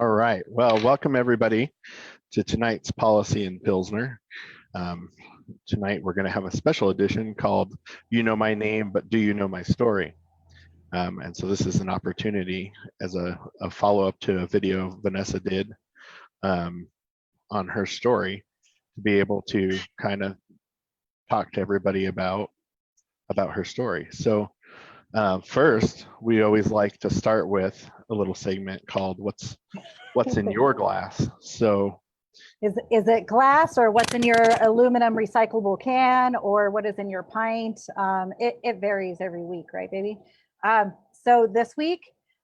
All right. Well, welcome everybody to tonight's Policy in Pilsner. Tonight we're going to have a special edition called You Know My Name, but Do You Know My Story? And so this is an opportunity as a follow-up to a video Vanessa did on her story to be able to kind of talk to everybody about her story. So first, we always like to start with a little segment called What's in Your Glass? So is it glass, or what's in your aluminum recyclable can, or what is in your pint? It varies every week, right, baby? So this week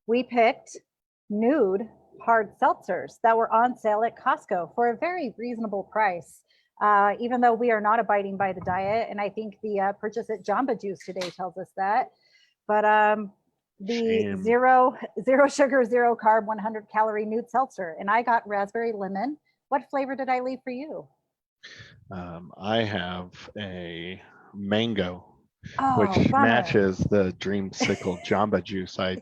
we picked nude hard seltzers that were on sale at Costco for a very reasonable price. Even though we are not abiding by the diet, and I think the purchase at Jamba Juice today tells us that. But the zero sugar, zero carb, 100 calorie nude seltzer, and I got raspberry lemon. What flavor did I leave for you? I have a mango, Oh, which bummer. matches the Dreamsicle Jamba Juice I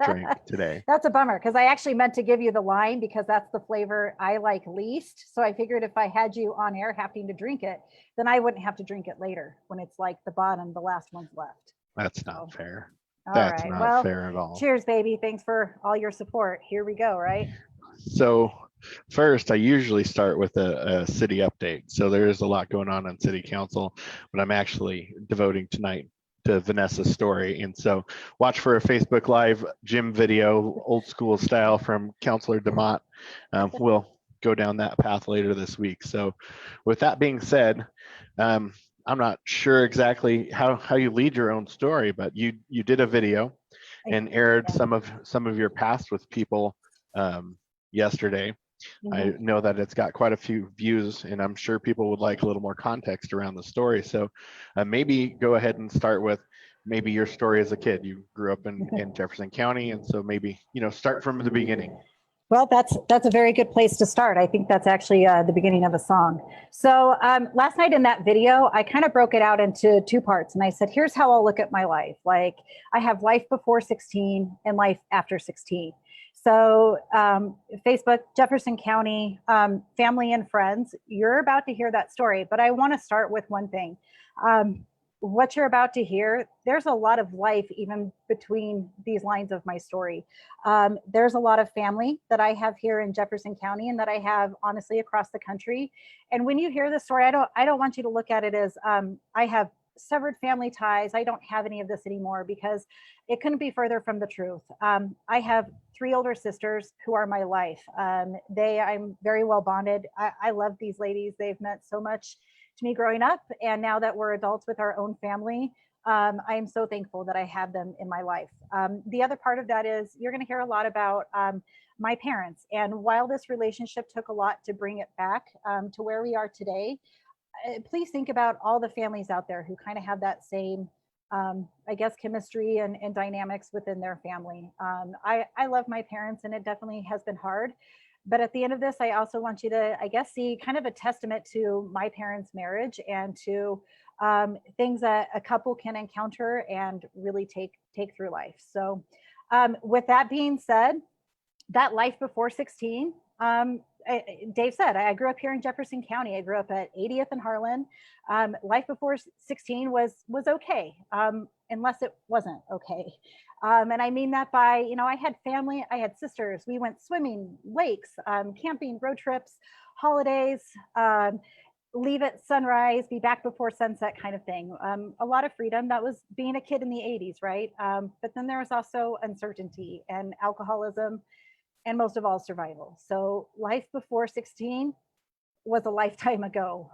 drank today. That's a bummer, because I actually meant to give you the lime because that's the flavor I like least. So I figured if I had you on air having to drink it, then I wouldn't have to drink it later when it's like the last one's left. That's not fair. That's right. Not fair at all. Cheers, baby. Thanks for all your support. Here we go, right? So first, I usually start with a city update. So there is a lot going on city council, but I'm actually devoting tonight to Vanessa's story. And so watch for a Facebook Live gym video, old school style from Councilor DeMott. We'll go down that path later this week. So with that being said, I'm not sure exactly how you lead your own story, but you did a video and aired some of your past with people yesterday. Mm-hmm. I know that it's got quite a few views, and I'm sure people would like a little more context around the story. So maybe go ahead and start with maybe your story as a kid. You grew up in Jefferson County, and so maybe start from the beginning. Well, that's a very good place to start. I think that's actually the beginning of a song. So last night in that video, I kind of broke it out into two parts. And I said, here's how I'll look at my life. Like, I have life before 16 and life after 16. So Facebook, Jefferson County, family and friends, you're about to hear that story. But I want to start with one thing. What you're about to hear, there's a lot of life even between these lines of my story. There's a lot of family that I have here in Jefferson County, and that I have honestly across the country. And when you hear this story, I don't want you to look at it as I have severed family ties. I don't have any of this anymore, because it couldn't be further from the truth. I have 3 older sisters who are my life. I'm very well bonded. I love these ladies. They've meant so much to me growing up, and now that we're adults with our own family, I am so thankful that I have them in my life. The other part of that is you're going to hear a lot about my parents, and while this relationship took a lot to bring it back to where we are today, please think about all the families out there who kind of have that same I guess chemistry and dynamics within their family. I love my parents, and it definitely has been hard. But at the end of this, I also want you to, I guess, see kind of a testament to my parents' marriage and to things that a couple can encounter and really take through life. So with that being said, that life before 16, Dave said, I grew up here in Jefferson County. I grew up at 80th and Harlan. Life before 16 was okay, unless it wasn't okay. And I mean that by, I had family, I had sisters. We went swimming, lakes, camping, road trips, holidays, leave at sunrise, be back before sunset kind of thing. A lot of freedom. That was being a kid in the 80s, right? But then there was also uncertainty and alcoholism, and most of all, survival. So life before 16 was a lifetime ago.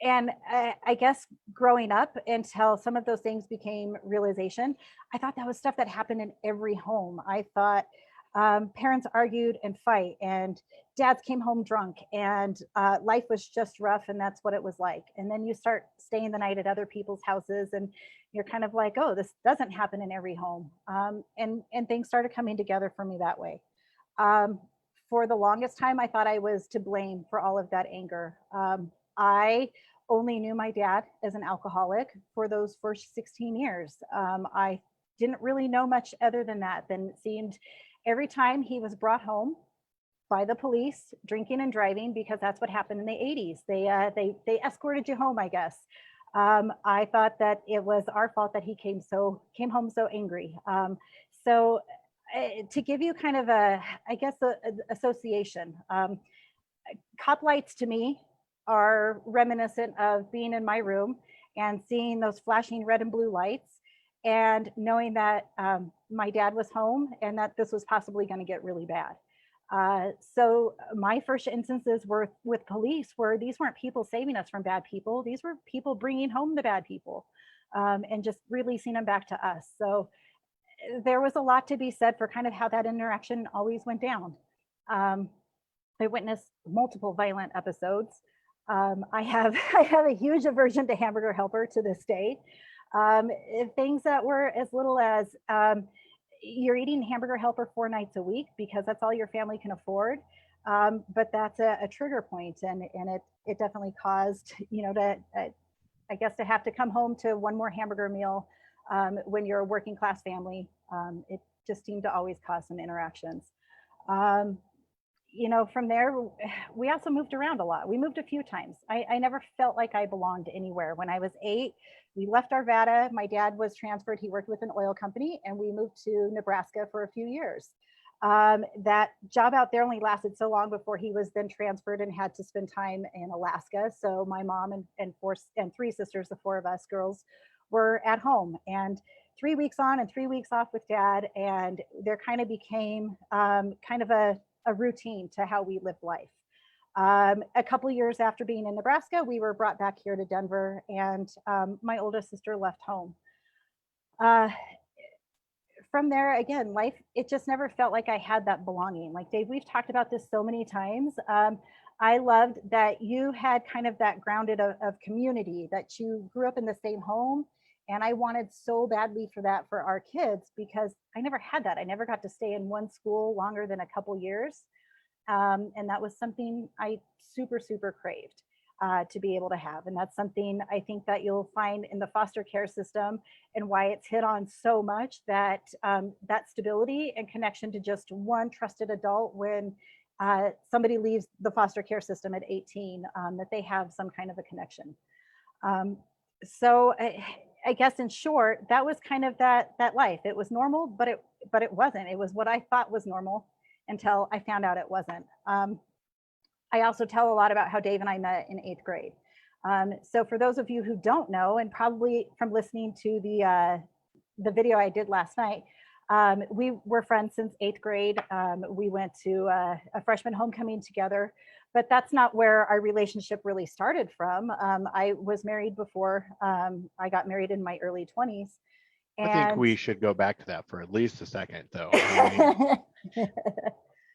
And I guess growing up until some of those things became realization, I thought that was stuff that happened in every home. I thought parents argued and fight, and dads came home drunk, and life was just rough, and that's what it was like. And then you start staying the night at other people's houses, and you're kind of like, oh, this doesn't happen in every home. And things started coming together for me that way. For the longest time, I thought I was to blame for all of that anger. I only knew my dad as an alcoholic for those first 16 years. I didn't really know much other than that, than it seemed every time he was brought home by the police, drinking and driving, because that's what happened in the 80s. They escorted you home, I guess. I thought that it was our fault that he came home so angry. To give you kind of a association, cop lights to me are reminiscent of being in my room and seeing those flashing red and blue lights and knowing that my dad was home and that this was possibly going to get really bad. So my first instances were with police, where these weren't people saving us from bad people. These were people bringing home the bad people and just releasing them back to us. So there was a lot to be said for kind of how that interaction always went down. I witnessed multiple violent episodes. I have a huge aversion to Hamburger Helper to this day. Things that were as little as you're eating Hamburger Helper 4 nights a week because that's all your family can afford. But that's a trigger point, and it definitely caused, I guess, to have to come home to one more hamburger meal when you're a working class family. It just seemed to always cause some interactions. From there, we also moved around a lot. We moved a few times. I never felt like I belonged anywhere. When I was 8, we left Arvada. My dad was transferred. He worked with an oil company, and we moved to Nebraska for a few years. That job out there only lasted so long before he was then transferred and had to spend time in Alaska. So my mom and 3 sisters, the 4 of us girls, were at home, and 3 weeks on and 3 weeks off with dad. And there kind of became kind of a routine to how we lived life. A couple of years after being in Nebraska, we were brought back here to Denver, and my oldest sister left home. From there, again, life, it just never felt like I had that belonging. Like Dave, we've talked about this so many times. I loved that you had kind of that grounded of community, that you grew up in the same home. And I wanted so badly for that for our kids, because I never had that. I never got to stay in one school longer than a couple years. And that was something I super, super craved to be able to have. And that's something I think that you'll find in the foster care system, and why it's hit on so much, that that stability and connection to just one trusted adult when somebody leaves the foster care system at 18, that they have some kind of a connection. So I guess in short, that was kind of that life. It was normal, but it wasn't. It was what I thought was normal until I found out it wasn't. I also tell a lot about how Dave and I met in 8th grade. So for those of you who don't know, and probably from listening to the video I did last night, we were friends since 8th grade. We went to a freshman homecoming together, but that's not where our relationship really started from. I was married before. I got married in my early 20s. I think we should go back to that for at least a second, though. I mean,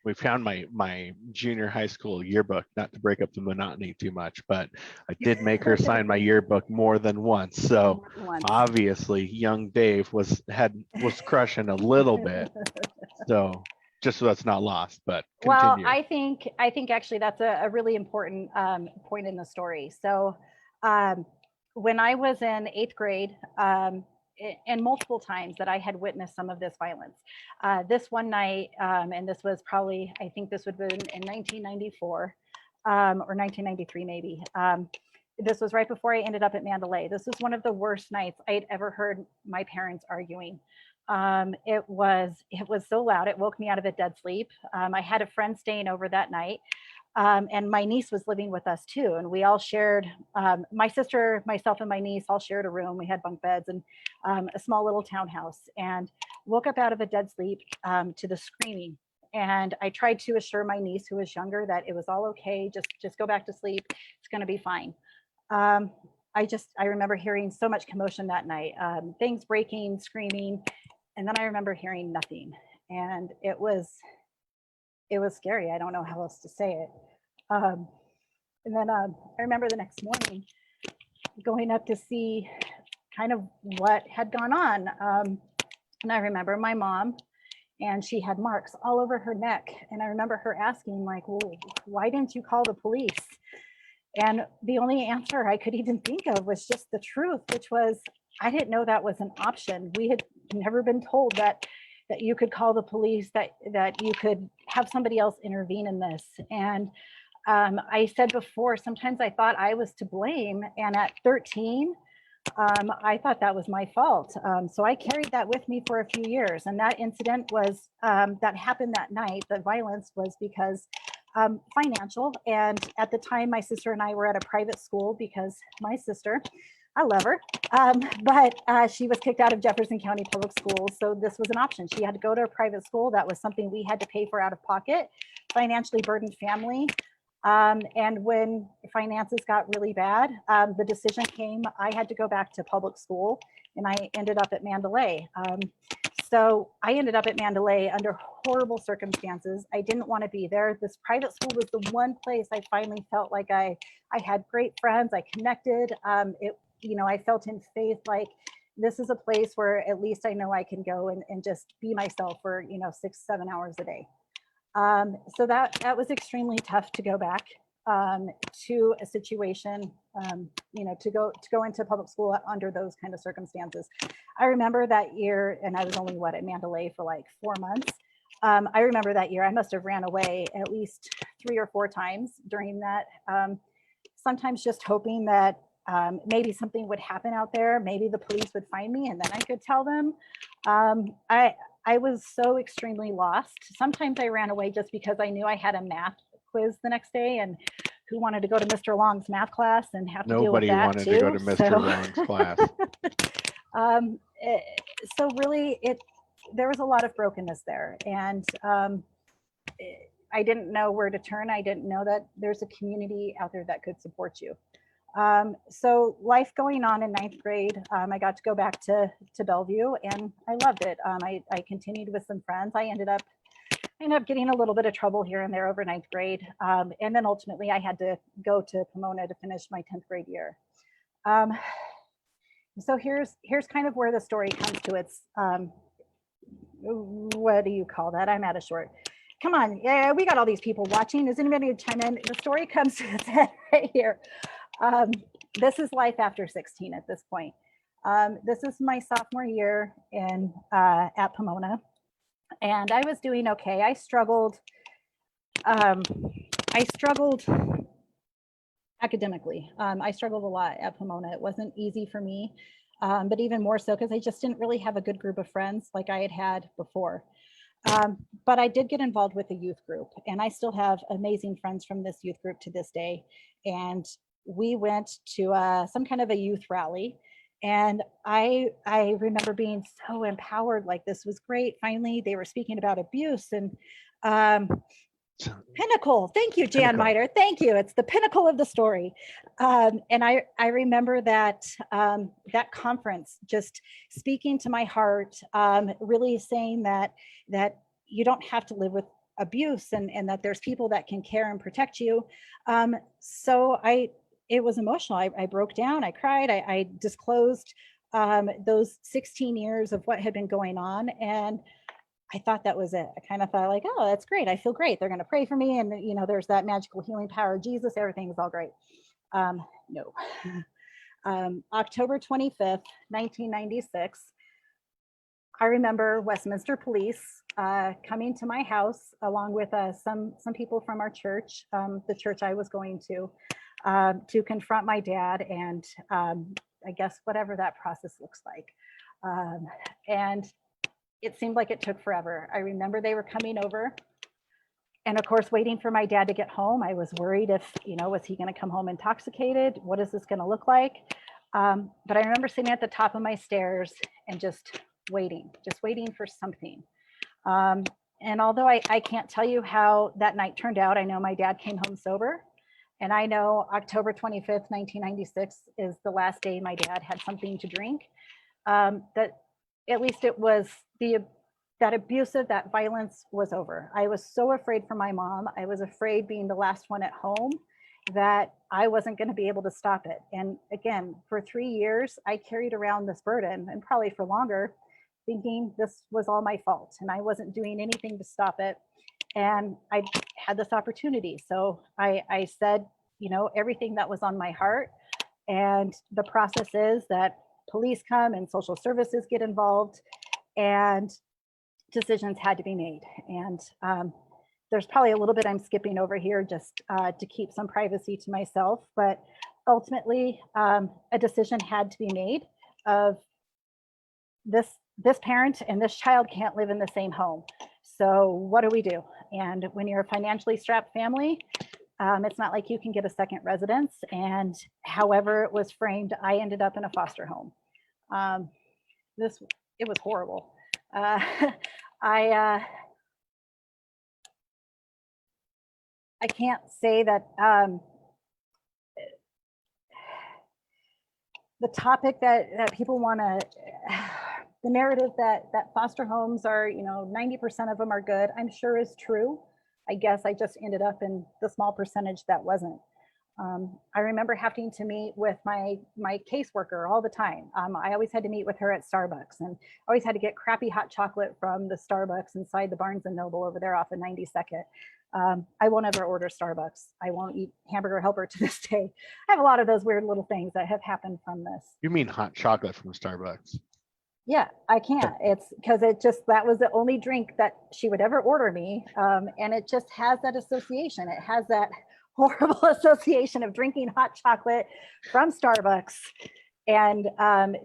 we found my junior high school yearbook, not to break up the monotony too much, but I did make her sign my yearbook more than once. So obviously young Dave was crushing a little bit. So just so that's not lost, but continue. Well, I think actually that's a really important point in the story. So when I was in 8th grade, and multiple times that I had witnessed some of this violence. This one night, and this was probably, I think this would have been in 1994 or 1993 maybe. This was right before I ended up at Mandalay. This was one of the worst nights I had ever heard my parents arguing. It was so loud, it woke me out of a dead sleep. I had a friend staying over that night. And my niece was living with us too. And we all shared, my sister, myself, and my niece all shared a room. We had bunk beds and a small little townhouse, and woke up out of a dead sleep to the screaming. And I tried to assure my niece, who was younger, that it was all okay. Just go back to sleep. It's going to be fine. I remember hearing so much commotion that night, things breaking, screaming. And then I remember hearing nothing. And it was scary. I don't know how else to say it. And then I remember the next morning going up to see kind of what had gone on. And I remember my mom, and she had marks all over her neck. And I remember her asking, like, well, why didn't you call the police? And the only answer I could even think of was just the truth, which was, I didn't know that was an option. We had never been told that that you could call the police, that you could have somebody else intervene in this. And I said before, sometimes I thought I was to blame. And at 13, I thought that was my fault. So I carried that with me for a few years. And that incident was, that happened that night, the violence was because financial. And at the time, my sister and I were at a private school because my sister, I love her, but she was kicked out of Jefferson County Public Schools. So this was an option. She had to go to a private school. That was something we had to pay for out of pocket, financially burdened family. And when finances got really bad, the decision came, I had to go back to public school, and I ended up at Mandalay. So I ended up at Mandalay under horrible circumstances. I didn't want to be there. This private school was the one place I finally felt like I had great friends. I connected. I felt in faith, like this is a place where at least I know I can go and just be myself for 6-7 hours a day. So that was extremely tough to go back to a situation, to go into public school under those kind of circumstances. I remember that year, and I was only at Mandalay for like 4 months. I remember that year, I must have ran away at least 3 or 4 times during that. Sometimes just hoping that maybe something would happen out there. Maybe the police would find me and then I could tell them. I was so extremely lost. Sometimes I ran away just because I knew I had a math quiz the next day, and who wanted to go to Mr. Long's math class and have to deal with that too. Nobody wanted to go to Mr. Long's class. So really, there was a lot of brokenness there, and I didn't know where to turn. I didn't know that there's a community out there that could support you. So life going on in 9th grade, I got to go back to Bellevue, and I loved it. I continued with some friends. I ended up getting a little bit of trouble here and there over 9th grade. And then ultimately I had to go to Pomona to finish my 10th grade year. So here's kind of where the story comes to its, what do you call that? I'm at a short. Come on, yeah, we got all these people watching. Is anybody gonna chime in? The story comes to its head right here. This is life after 16 at this point. This is my sophomore year at Pomona, and I was doing okay. I struggled academically. I struggled a lot at Pomona. It wasn't easy for me, but even more so because I just didn't really have a good group of friends like I had before. But I did get involved with a youth group, and I still have amazing friends from this youth group to this day. And we went to some kind of a youth rally, and I remember being so empowered, like this was great. Finally, they were speaking about abuse and pinnacle. Thank you, Jan Miter. Thank you. It's the pinnacle of the story. And I remember that that conference just speaking to my heart, really saying that you don't have to live with abuse, and that there's people that can care and protect you. So it was emotional. I broke down, I cried, I disclosed those 16 years of what had been going on. And I thought that was it. I kind of thought like, oh, that's great. I feel great. They're going to pray for me. And there's that magical healing power of Jesus. Everything's all great. No. October 25th, 1996. I remember Westminster Police coming to my house along with some people from our church, the church I was going to confront my dad, and I guess whatever that process looks like. And it seemed like it took forever. I remember they were coming over, and of course, waiting for my dad to get home. I was worried if, was he going to come home intoxicated? What is this going to look like? But I remember sitting at the top of my stairs and just waiting for something. And although I can't tell you how that night turned out, I know my dad came home sober. And I know October 25th, 1996 is the last day my dad had something to drink. That at least it was that abusive, that violence was over. I was so afraid for my mom. I was afraid being the last one at home that I wasn't going to be able to stop it. And again, for 3 years, I carried around this burden, and probably for longer, thinking this was all my fault and I wasn't doing anything to stop it. And I had this opportunity. So I said, everything that was on my heart. And the process is that police come and social services get involved. And decisions had to be made. And there's probably a little bit I'm skipping over here just to keep some privacy to myself, but ultimately a decision had to be made of this parent and this child can't live in the same home. So what do we do? And when you're a financially strapped family, it's not like you can get a second residence. And however it was framed, I ended up in a foster home. It was horrible. I can't say that the topic that people want to, the narrative that foster homes are, 90% of them are good, I'm sure is true. I guess I just ended up in the small percentage that wasn't. I remember having to meet with my caseworker all the time. I always had to meet with her at Starbucks, and always had to get crappy hot chocolate from the Starbucks inside the Barnes and Noble over there off of 92nd. I won't ever order Starbucks. I won't eat Hamburger Helper to this day. I have a lot of those weird little things that have happened from this. You mean hot chocolate from Starbucks? Yeah, I can't. It's because that was the only drink that she would ever order me. And it just has that association. It has that horrible association of drinking hot chocolate from Starbucks and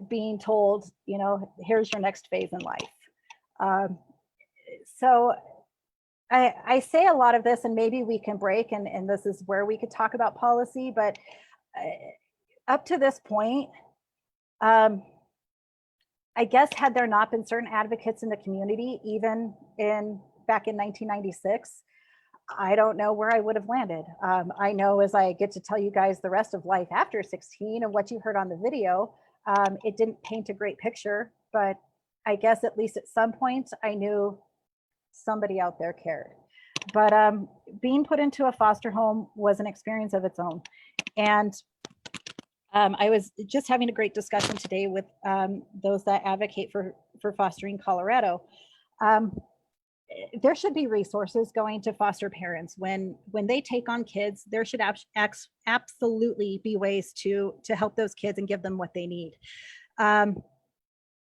being told, here's your next phase in life. So I say a lot of this, and maybe we can break, and this is where we could talk about policy, but up to this point, I guess had there not been certain advocates in the community, even back in 1996, I don't know where I would have landed. I know as I get to tell you guys the rest of life after 16 and what you heard on the video, it didn't paint a great picture, but I guess at least at some point I knew somebody out there cared. But being put into a foster home was an experience of its own. And I was just having a great discussion today with those that advocate for fostering Colorado. There should be resources going to foster parents when they take on kids. There should absolutely be ways to help those kids and give them what they need.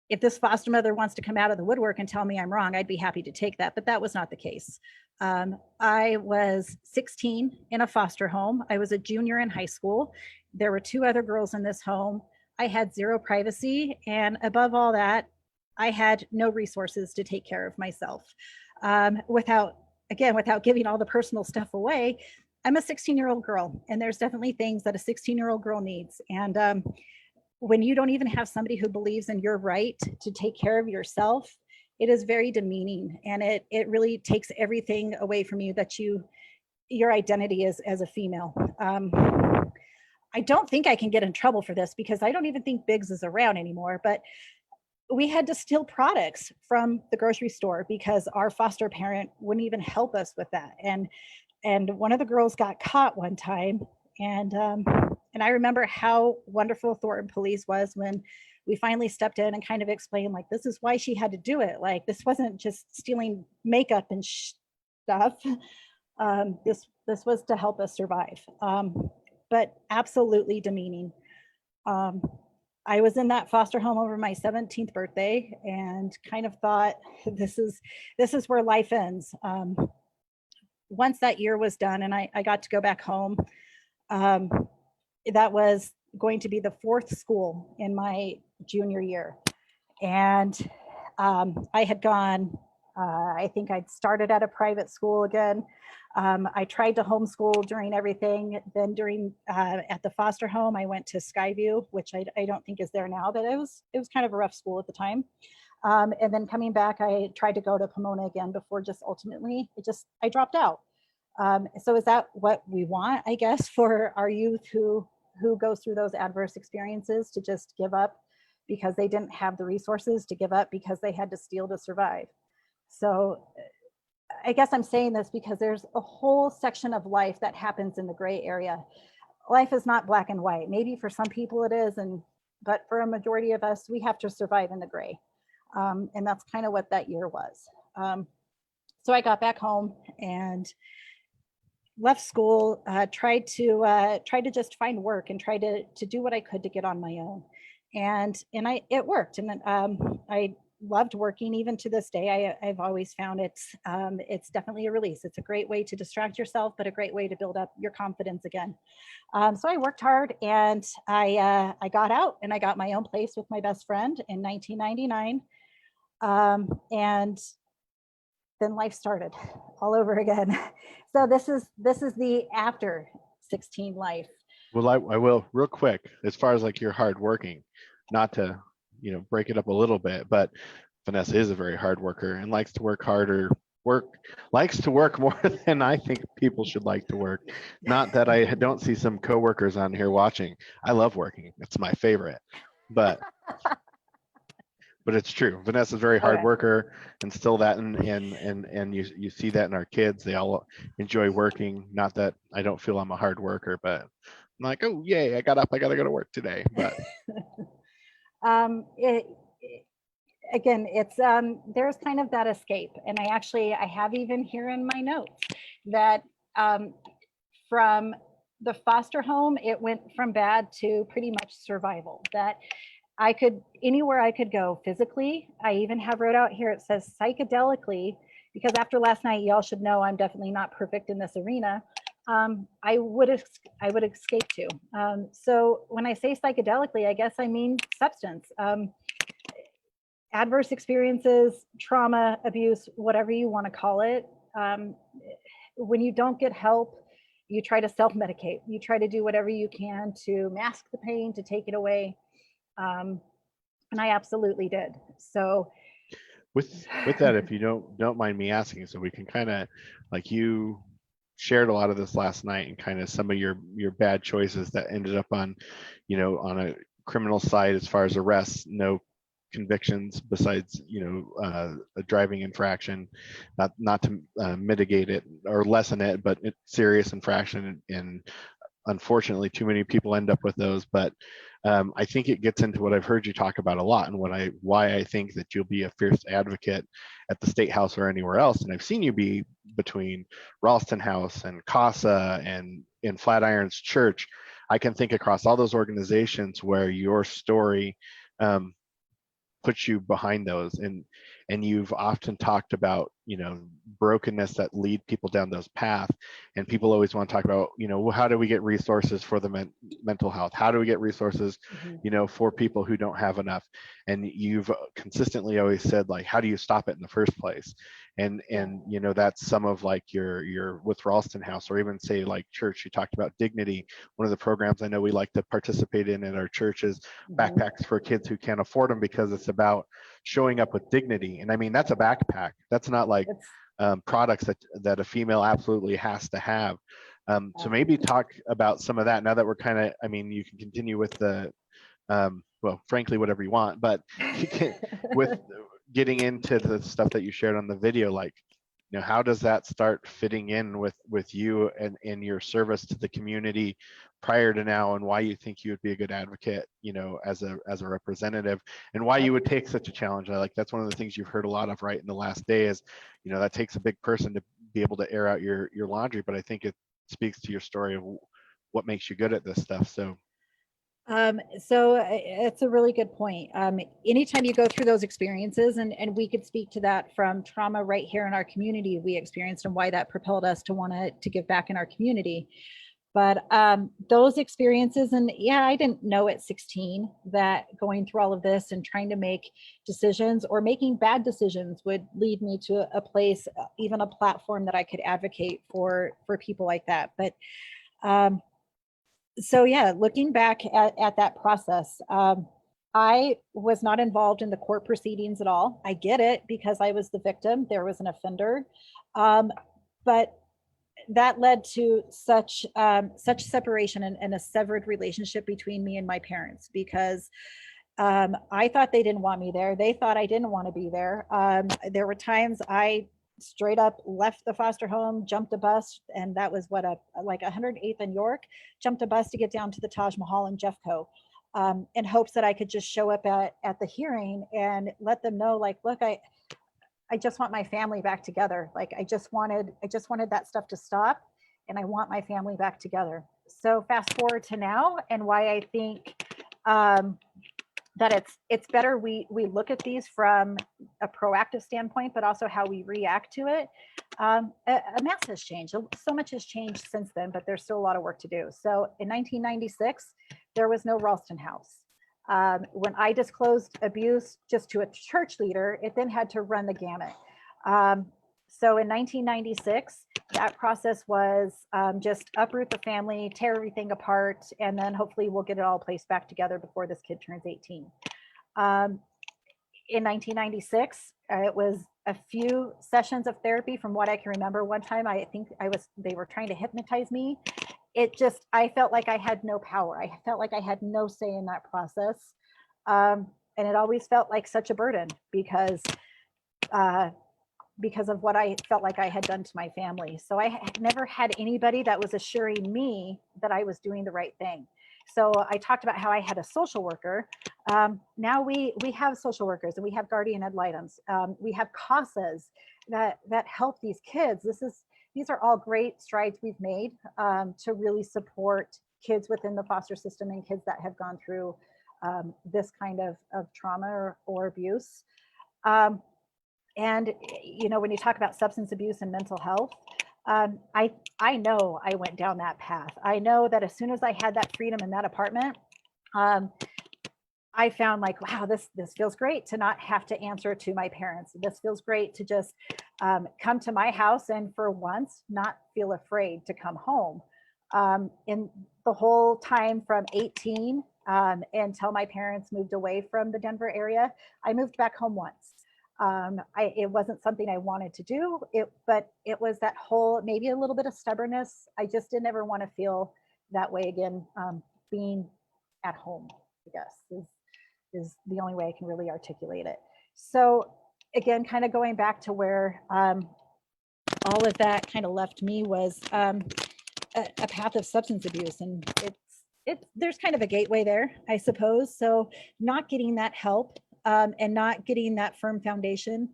If this foster mother wants to come out of the woodwork and tell me I'm wrong, I'd be happy to take that, but that was not the case. I was 16 in a foster home. I was a junior in high school. There were 2 other girls in this home. I had 0 privacy, and above all that, I had no resources to take care of myself. Without giving all the personal stuff away, I'm a 16-year-old girl, and there's definitely things that a 16-year-old girl needs. And when you don't even have somebody who believes in your right to take care of yourself, it is very demeaning, and it really takes everything away from you that your identity is as a female. I don't think I can get in trouble for this because I don't even think Biggs is around anymore, but we had to steal products from the grocery store because our foster parent wouldn't even help us with that. And one of the girls got caught one time, and I remember how wonderful Thornton Police was when we finally stepped in and kind of explained, like, this is why she had to do it. Like, this wasn't just stealing makeup and stuff. This was to help us survive. But absolutely demeaning. I was in that foster home over my 17th birthday and kind of thought, this is where life ends. Once that year was done and I got to go back home, that was going to be the 4th school in my junior year. And I had gone, I think I'd started at a private school again. I tried to homeschool during everything. Then during at the foster home, I went to Skyview, which I don't think is there now, but it was kind of a rough school at the time. And then coming back, I tried to go to Pomona again before just ultimately, I dropped out. So is that what we want, I guess, for our youth who goes through those adverse experiences, to just give up because they didn't have the resources, to give up because they had to steal to survive? So I guess I'm saying this because there's a whole section of life that happens in the gray area. Life is not black and white. Maybe for some people it is, but for a majority of us, we have to survive in the gray. And that's kind of what that year was. So I got back home and left school, tried to just find work and try to do what I could to get on my own. And it worked. And then I loved working. Even to this day, I've always found it's definitely a release. It's a great way to distract yourself, but a great way to build up your confidence again. So I worked hard, and I got out, and I got my own place with my best friend in 1999. And then life started all over again. So this is the after 16 life. Well, I will real quick, as far as like you're hardworking, not to, break it up a little bit, but Vanessa is a very hard worker and likes to work harder, likes to work more than I think people should like to work. Not that I don't see some coworkers on here watching. I love working. It's my favorite. But it's true. Vanessa's a very hard worker, and still that, and you see that in our kids. They all enjoy working. Not that I don't feel I'm a hard worker, but I'm like, oh yay, I got up, I gotta go to work today. But again, it's there's kind of that escape, and I have even here in my notes that from the foster home, it went from bad to pretty much survival. That anywhere I could go physically. I even have wrote out here, it says psychedelically, because after last night, y'all should know I'm definitely not perfect in this arena. I would escape to. So when I say psychedelically, I guess I mean substance, adverse experiences, trauma, abuse, whatever you want to call it. When you don't get help, you try to self-medicate. You try to do whatever you can to mask the pain, to take it away. And I absolutely did. So with that, if you don't mind me asking, so we can kind of, like, you shared a lot of this last night, and kind of some of your bad choices that ended up on, on a criminal side as far as arrests, no convictions besides, a driving infraction, not to mitigate it or lessen it, but it's serious infraction, and unfortunately too many people end up with those. But I think it gets into what I've heard you talk about a lot, and why I think that you'll be a fierce advocate at the State House or anywhere else. And I've seen you be between Ralston House and CASA and in Flatirons Church. I can think across all those organizations where your story puts you behind those, and you've often talked about, brokenness that lead people down those paths. And people always want to talk about, well, how do we get resources for the mental health? How do we get resources, for people who don't have enough? And you've consistently always said, like, how do you stop it in the first place? And that's some of like your with Ralston House, or even say like church. You talked about dignity. One of the programs I know we like to participate in our church is backpacks for kids who can't afford them, because it's about showing up with dignity. And I mean, that's a backpack. That's not like products that a female absolutely has to have. So maybe talk about some of that now that we're kind of, I mean, you can continue with the, well, frankly, whatever you want, but with getting into the stuff that you shared on the video, like, how does that start fitting in with you and in your service to the community prior to now, and why you think you would be a good advocate, as a representative, and why you would take such a challenge? That's one of the things you've heard a lot of right in the last day is, that takes a big person to be able to air out your laundry, but I think it speaks to your story of what makes you good at this stuff. So it's a really good point. Anytime you go through those experiences, and we could speak to that from trauma right here in our community we experienced, and why that propelled us to want to give back in our community. But those experiences, and yeah, I didn't know at 16 that going through all of this and trying to make decisions or making bad decisions would lead me to a place, even a platform that I could advocate for people like that. But so yeah, looking back at that process, I was not involved in the court proceedings at all. I get it, because I was the victim. There was an offender, but that led to such separation and a severed relationship between me and my parents, because I thought they didn't want me there. They thought I didn't want to be there. There were times I straight up left the foster home, jumped a bus, and that was like 108th and York, jumped a bus to get down to the Taj Mahal in Jeffco, in hopes that I could just show up at the hearing and let them know, like, look, I just want my family back together. Like, I just wanted that stuff to stop, and I want my family back together. So fast forward to now, and why I think that it's better we look at these from a proactive standpoint, but also how we react to it. A mass has changed. So much has changed since then, but there's still a lot of work to do. So in 1996, there was no Ralston House. When I disclosed abuse just to a church leader, it then had to run the gamut. So in 1996, that process was just uproot the family, tear everything apart, and then hopefully we'll get it all placed back together before this kid turns 18. In 1996, it was a few sessions of therapy from what I can remember. One time, I think they were trying to hypnotize me. I felt like I had no power. I felt like I had no say in that process. And it always felt like such a burden because of what I felt like I had done to my family. So I never had anybody that was assuring me that I was doing the right thing. So I talked about how I had a social worker. Now we have social workers and we have guardian ad litems. We have CASAs that help these kids. These are all great strides we've made to really support kids within the foster system and kids that have gone through this kind of trauma or abuse. And when you talk about substance abuse and mental health, I know I went down that path. I know that as soon as I had that freedom in that apartment, I found like, wow, this feels great to not have to answer to my parents. This feels great to just come to my house and for once not feel afraid to come home. In the whole time from 18 until my parents moved away from the Denver area, I moved back home once. It wasn't something I wanted to do, but it was that whole, maybe a little bit of stubbornness. I just didn't ever want to feel that way again. Being at home, I guess, is the only way I can really articulate it. So again, kind of going back to where all of that kind of left me was a path of substance abuse. And there's kind of a gateway there, I suppose. So not getting that help and not getting that firm foundation,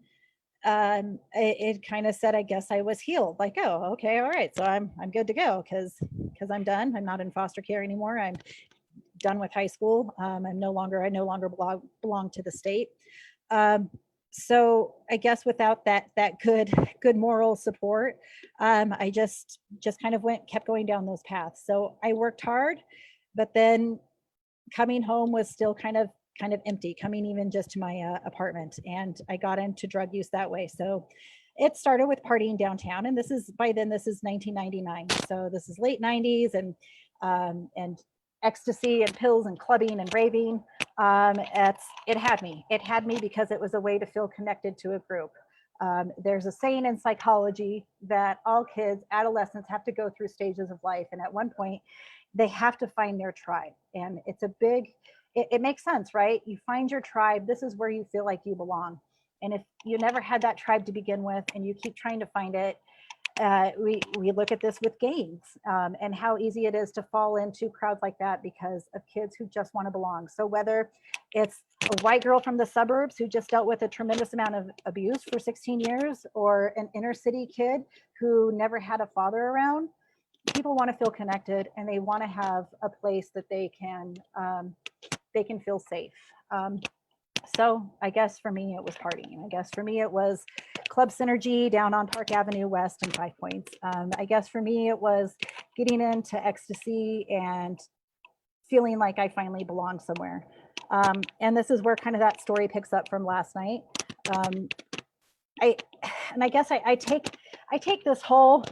it kind of said, I guess I was healed. Like, oh, okay, all right, so I'm good to go because I'm done. I'm not in foster care anymore. I'm done with high school. I no longer belong to the state. So I guess without that good moral support, I just kind of kept going down those paths. So I worked hard, but then coming home was still kind of empty, coming even just to my apartment, and I got into drug use that way. So it started with partying downtown, and by then this is 1999, so this is late 90s, and ecstasy and pills and clubbing and raving. It had me because it was a way to feel connected to a group. There's a saying in psychology that all kids, adolescents, have to go through stages of life, and at one point they have to find their tribe. And it makes sense, right? You find your tribe. This is where you feel like you belong. And if you never had that tribe to begin with and you keep trying to find it, we look at this with gangs and how easy it is to fall into crowds like that because of kids who just want to belong. So whether it's a white girl from the suburbs who just dealt with a tremendous amount of abuse for 16 years, or an inner city kid who never had a father around, people want to feel connected and they want to have a place that they can feel safe. So I guess for me, it was partying. I guess for me, it was Club Synergy down on Park Avenue West and Five Points. I guess for me, it was getting into ecstasy and feeling like I finally belonged somewhere. And this is where kind of that story picks up from last night. I guess I take this whole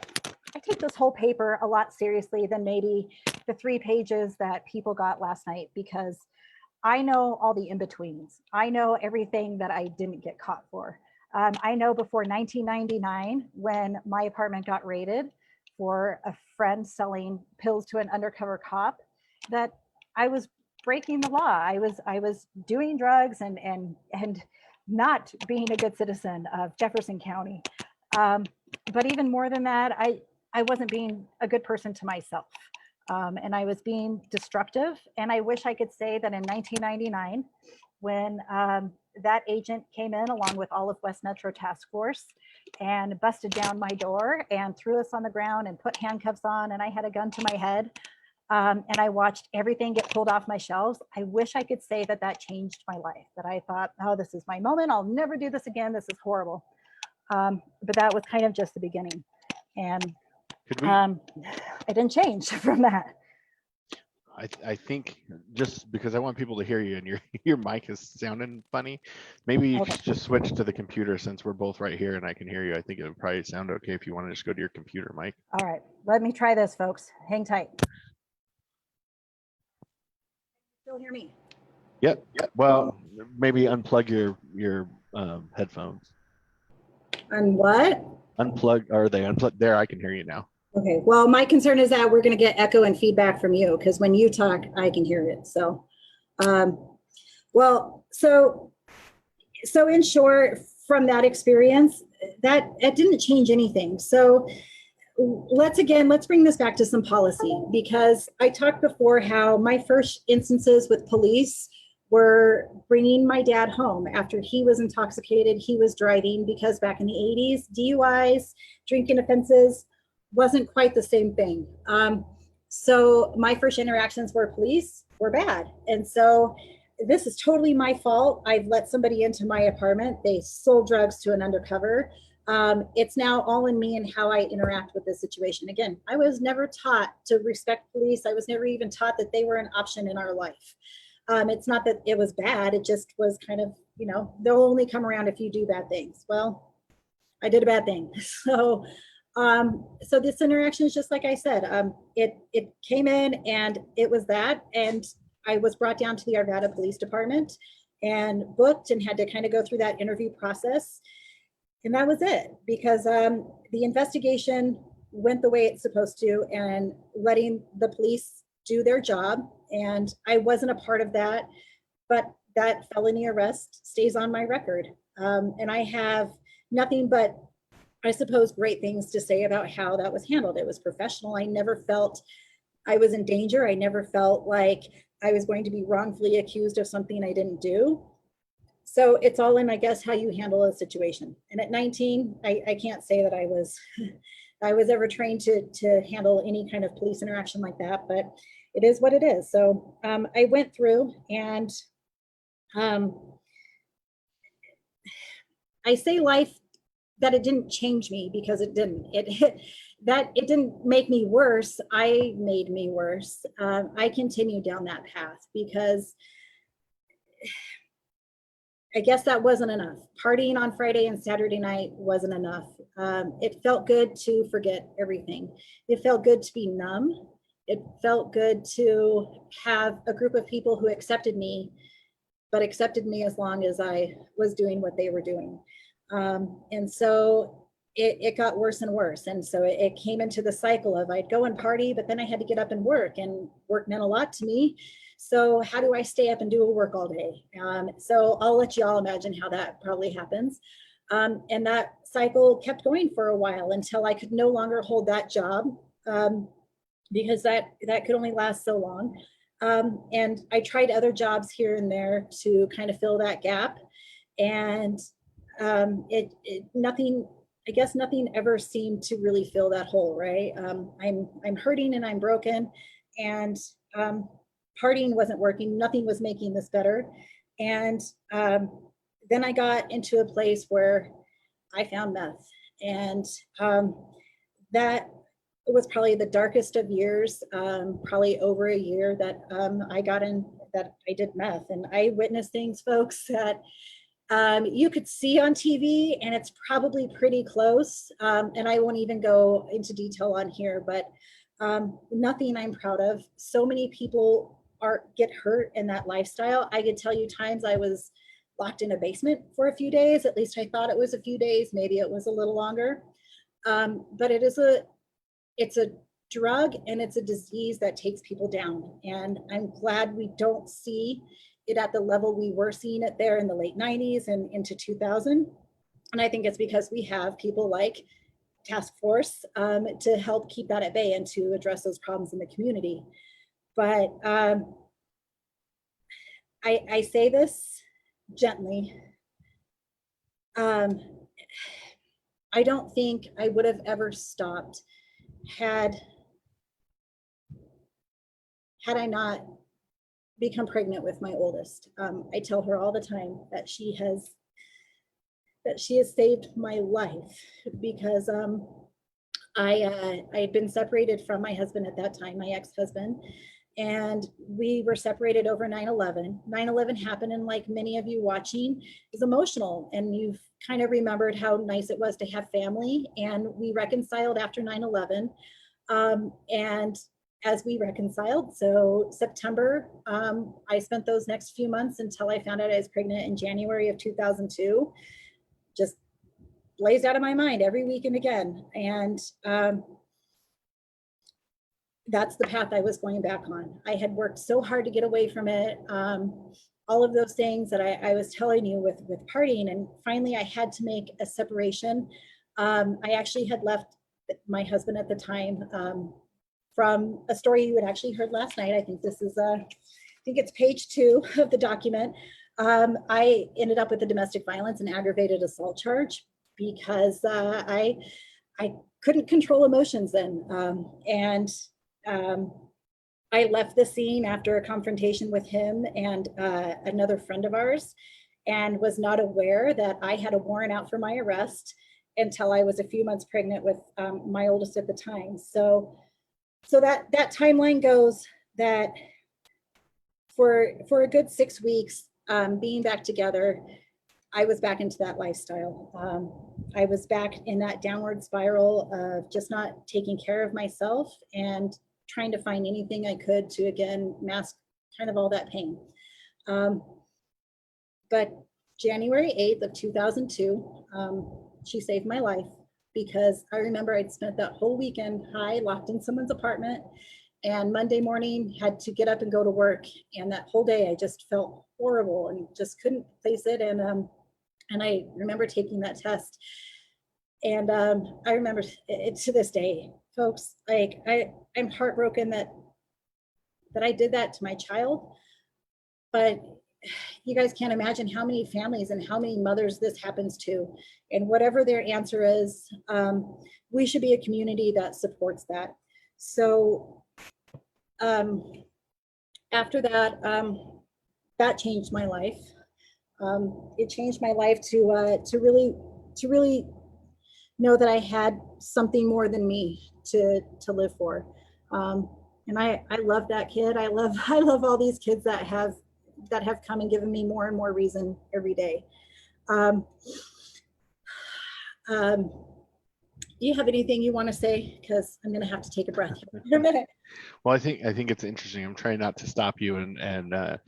paper a lot seriously than maybe the 3 pages that people got last night, because I know all the in-betweens. I know everything that I didn't get caught for. I know before 1999, when my apartment got raided for a friend selling pills to an undercover cop, that I was breaking the law. I was doing drugs and not being a good citizen of Jefferson County. But even more than that, I wasn't being a good person to myself. And I was being destructive. And I wish I could say that in 1999, when that agent came in along with all of West Metro Task Force and busted down my door and threw us on the ground and put handcuffs on, and I had a gun to my head, And I watched everything get pulled off my shelves. I wish I could say that that changed my life, that I thought, oh, this is my moment. I'll never do this again. This is horrible. But that was kind of just the beginning. And I didn't change from that. I think just because I want people to hear you and your mic is sounding funny, maybe you Okay. should just switch to the computer since we're both right here and I can hear you. I think it would probably sound okay if you want to just go to your computer, Mike. All right, let me try this, folks. Hang tight. Still hear me? Yep. Well, maybe unplug your headphones. On what? Unplug. Are they unplugged? There, I can hear you now. Okay, well, my concern is that we're going to get echo and feedback from you, because when you talk, I can hear it. So, well, so in short, from that experience, that it didn't change anything. So let's bring this back to some policy, because I talked before how my first instances with police were bringing my dad home after he was intoxicated. He was driving, because back in the 80s, DUIs, drinking offenses, wasn't quite the same thing. So my first interactions were police were bad. And so this is totally my fault. I've let somebody into my apartment. They sold drugs to an undercover. It's now all in me and how I interact with this situation. Again, I was never taught to respect police. I was never even taught that they were an option in our life. It's not that it was bad. It just was kind of, they'll only come around if you do bad things. Well, I did a bad thing. So this interaction is just like I said, it came in and it was that, and I was brought down to the Arvada Police Department and booked and had to kind of go through that interview process. And that was it, because the investigation went the way it's supposed to, and letting the police do their job. And I wasn't a part of that, but that felony arrest stays on my record. And I have nothing but, I suppose, great things to say about how that was handled. It was professional. I never felt I was in danger. I never felt like I was going to be wrongfully accused of something I didn't do. So it's all in, I guess, how you handle a situation. And at 19, I can't say that I was ever trained to handle any kind of police interaction like that, but it is what it is. So I went through, and I say life, that it didn't change me, because it didn't. It didn't make me worse. I made me worse. I continued down that path because I guess that wasn't enough. Partying on Friday and Saturday night wasn't enough. It felt good to forget everything. It felt good to be numb. It felt good to have a group of people who accepted me, but accepted me as long as I was doing what they were doing. And so it got worse and worse. And so it came into the cycle of, I'd go and party, but then I had to get up and work meant a lot to me. So how do I stay up and do work all day? So I'll let you all imagine how that probably happens. And that cycle kept going for a while until I could no longer hold that job, because that could only last so long. And I tried other jobs here and there to kind of fill that gap. And nothing ever seemed to really fill that hole, right? I'm hurting and I'm broken, and partying wasn't working. Nothing was making this better. And then I got into a place where I found meth, and that was probably the darkest of years, probably over a year that I did meth. And I witnessed things, folks, that you could see on TV, and it's probably pretty close. And I won't even go into detail on here, but nothing I'm proud of. So many people get hurt in that lifestyle. I could tell you times I was locked in a basement for a few days. At least I thought it was a few days. Maybe it was a little longer. But it's a drug, and it's a disease that takes people down. And I'm glad we don't see it at the level we were seeing it there in the late 90s and into 2000. And I think it's because we have people like Task Force to help keep that at bay and to address those problems in the community. But I say this gently. I don't think I would have ever stopped had had I not become pregnant with my oldest. I tell her all the time that she has saved my life, because I had been separated from my husband at that time, my ex-husband, and we were separated over 9/11. 9/11 happened, and like many of you watching, is emotional, and you've kind of remembered how nice it was to have family, and we reconciled after 9/11. And as we reconciled, so September, I spent those next few months until I found out I was pregnant in January of 2002. Just blazed out of my mind every weekend again. And that's the path I was going back on. I had worked so hard to get away from it. All of those things that I was telling you with partying, and finally I had to make a separation. I actually had left my husband at the time, from a story you had actually heard last night. I think this is, I think it's page 2 of the document. I ended up with a domestic violence and aggravated assault charge because I couldn't control emotions then. I left the scene after a confrontation with him and another friend of ours, and was not aware that I had a warrant out for my arrest until I was a few months pregnant with my oldest at the time. So that timeline goes that for a good 6 weeks, being back together, I was back into that lifestyle. I was back in that downward spiral of just not taking care of myself and trying to find anything I could to, again, mask kind of all that pain. But January 8th of 2002, she saved my life, because I remember I'd spent that whole weekend high, locked in someone's apartment, and Monday morning had to get up and go to work. And that whole day I just felt horrible and just couldn't face it. And I remember taking that test. And I remember it to this day, folks, like I'm heartbroken that I did that to my child. But you guys can't imagine how many families and how many mothers this happens to. And whatever their answer is, we should be a community that supports that. So after that, that changed my life. It changed my life to really know that I had something more than me to live for. And I love that kid. I love all these kids that have come and given me more and more reason every day. Do you have anything you want to say? Because I'm going to have to take a breath in a minute. Well, I think it's interesting. I'm trying not to stop you and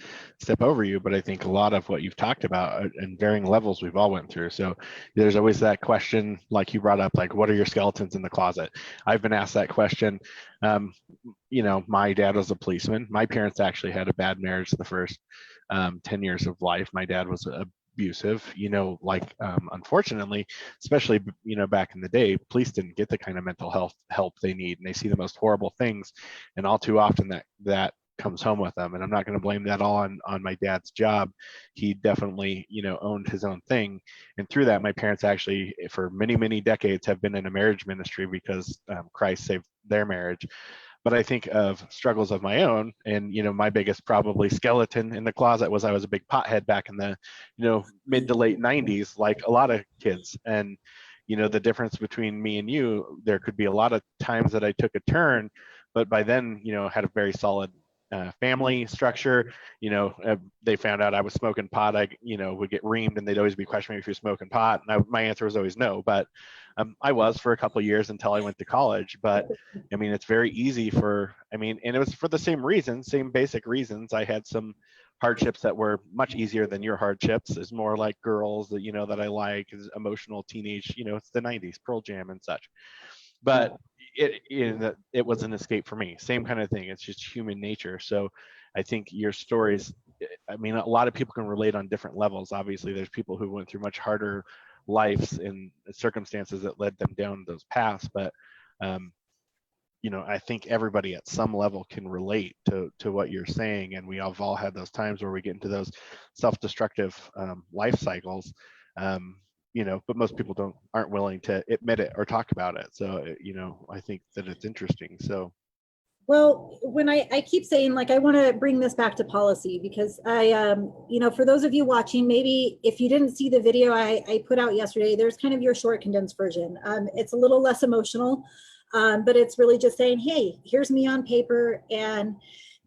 step over you, but I think a lot of what you've talked about in varying levels we've all went through. So there's always that question, like you brought up, like what are your skeletons in the closet? I've been asked that question. You know, my dad was a policeman. My parents actually had a bad marriage the first 10 years of life. My dad was abusive, you know, like unfortunately, especially, you know, back in the day, police didn't get the kind of mental health help they need, and they see the most horrible things, and all too often that comes home with them. And I'm not going to blame that all on my dad's job. He definitely, you know, owned his own thing, and through that, my parents actually for many decades have been in a marriage ministry because Christ saved their marriage. But I think of struggles of my own, and you know, my biggest probably skeleton in the closet was I was a big pothead back in the, you know, mid to late 90s, like a lot of kids. And you know, the difference between me and you, there could be a lot of times that I took a turn, but by then, you know, had a very solid family structure. You know, they found out I was smoking pot. I, you know, would get reamed, and they'd always be questioning me if you're smoking pot. And my answer was always no. But I was for a couple of years until I went to college. But I mean, it's very easy for, I mean, and it was for the same reasons, same basic reasons. I had some hardships that were much easier than your hardships. It's more like girls that, you know, that I like, is emotional teenage, you know, it's the 90s, Pearl Jam and such. But it was an escape for me. Same kind of thing. It's just human nature. So I think your stories, I mean, a lot of people can relate on different levels. Obviously, there's people who went through much harder lives and circumstances that led them down those paths. But you know, I think everybody at some level can relate to what you're saying, and we have all had those times where we get into those self-destructive life cycles. You know, but most people aren't willing to admit it or talk about it. So, you know, I think that it's interesting. So, Well, when I keep saying, like, I want to bring this back to policy because you know, for those of you watching, maybe if you didn't see the video I put out yesterday, there's kind of your short condensed version. It's a little less emotional, but it's really just saying, hey, here's me on paper. And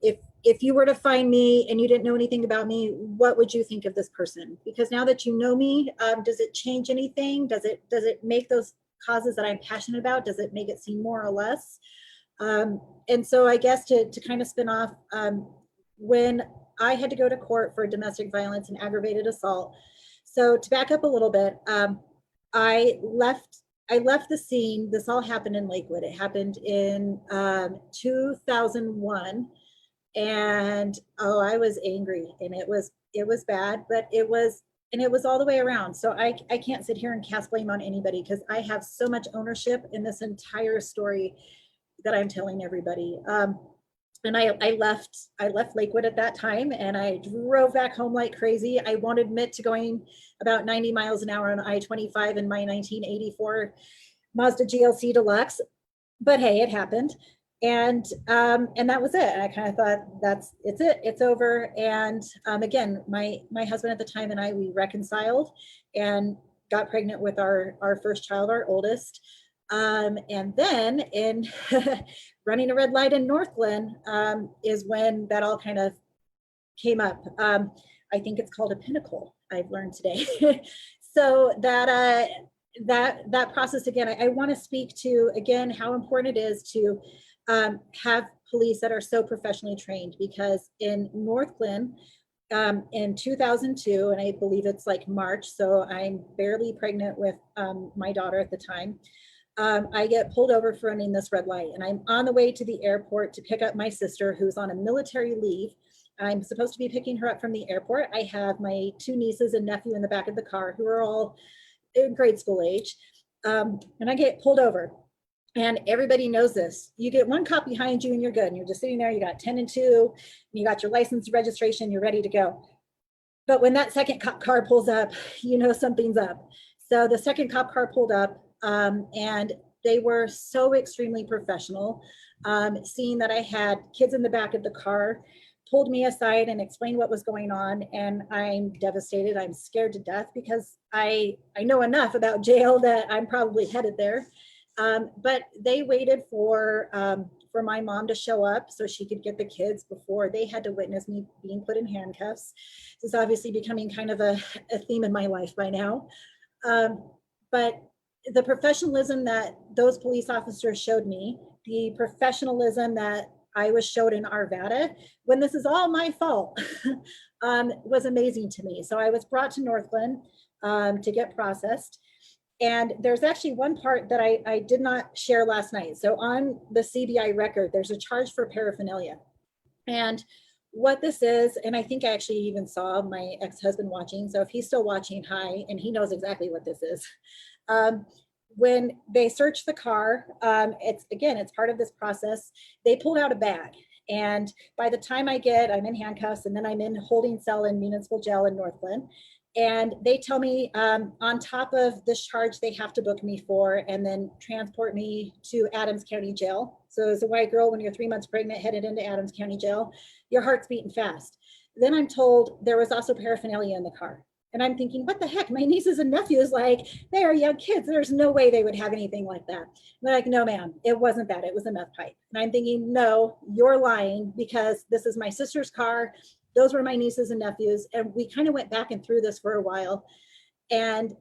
if you were to find me and you didn't know anything about me, what would you think of this person? Because now that you know me, does it change anything? Does it make those causes that I'm passionate about, does it make it seem more or less? And so I guess to kind of spin off, when I had to go to court for domestic violence and aggravated assault. So to back up a little bit, I left the scene. This all happened in Lakewood. It happened in 2001. And oh, I was angry, and it was bad, but it was all the way around. So I can't sit here and cast blame on anybody because I have so much ownership in this entire story that I'm telling everybody. And I left Lakewood at that time, and I drove back home like crazy. I won't admit to going about 90 miles an hour on I-25 in my 1984 Mazda GLC Deluxe, but hey, it happened. And that was it. And I kind of thought, it's over. And again, my husband at the time and I, we reconciled and got pregnant with our first child, our oldest. And then in running a red light in Northglenn is when that all kind of came up. I think it's called a pinnacle, I've learned today. So that process, again, I want to speak to, again, how important it is to have police that are so professionally trained, because in Northglenn, in 2002, and I believe it's like March, so I'm barely pregnant with my daughter at the time, I get pulled over for running this red light, and I'm on the way to the airport to pick up my sister who's on a military leave. I'm supposed to be picking her up from the airport. I have my two nieces and nephew in the back of the car who are all in grade school age. And I get pulled over, and everybody knows this. You get one cop behind you and you're good. And you're just sitting there, you got 10 and 2, and you got your license, registration, you're ready to go. But when that second cop car pulls up, you know something's up. So the second cop car pulled up, and they were so extremely professional. Seeing that I had kids in the back of the car, pulled me aside and explained what was going on. And I'm devastated. I'm scared to death because I know enough about jail that I'm probably headed there. But they waited for my mom to show up so she could get the kids before they had to witness me being put in handcuffs. This is obviously becoming kind of a theme in my life by now. But the professionalism that those police officers showed me, the professionalism that I was showed in Arvada, when this is all my fault, was amazing to me. So I was brought to Northglenn to get processed. And there's actually one part that I did not share last night. So on the CBI record, there's a charge for paraphernalia. And what this is, and I think I actually even saw my ex-husband watching. So if he's still watching, hi, and he knows exactly what this is. When they searched the car, it's part of this process. They pulled out a bag. And by the time I'm in handcuffs, and then I'm in holding cell in municipal jail in Northglenn. And they tell me on top of this charge, they have to book me for and then transport me to Adams County Jail. So as a white girl, when you're 3 months pregnant, headed into Adams County Jail, your heart's beating fast. Then I'm told there was also paraphernalia in the car. And I'm thinking, what the heck? My nieces and nephews, like, they are young kids. There's no way they would have anything like that. And they're like, no, ma'am, it wasn't that. It was a meth pipe. And I'm thinking, no, you're lying, because this is my sister's car. Those were my nieces and nephews. And we kind of went back and through this for a while. And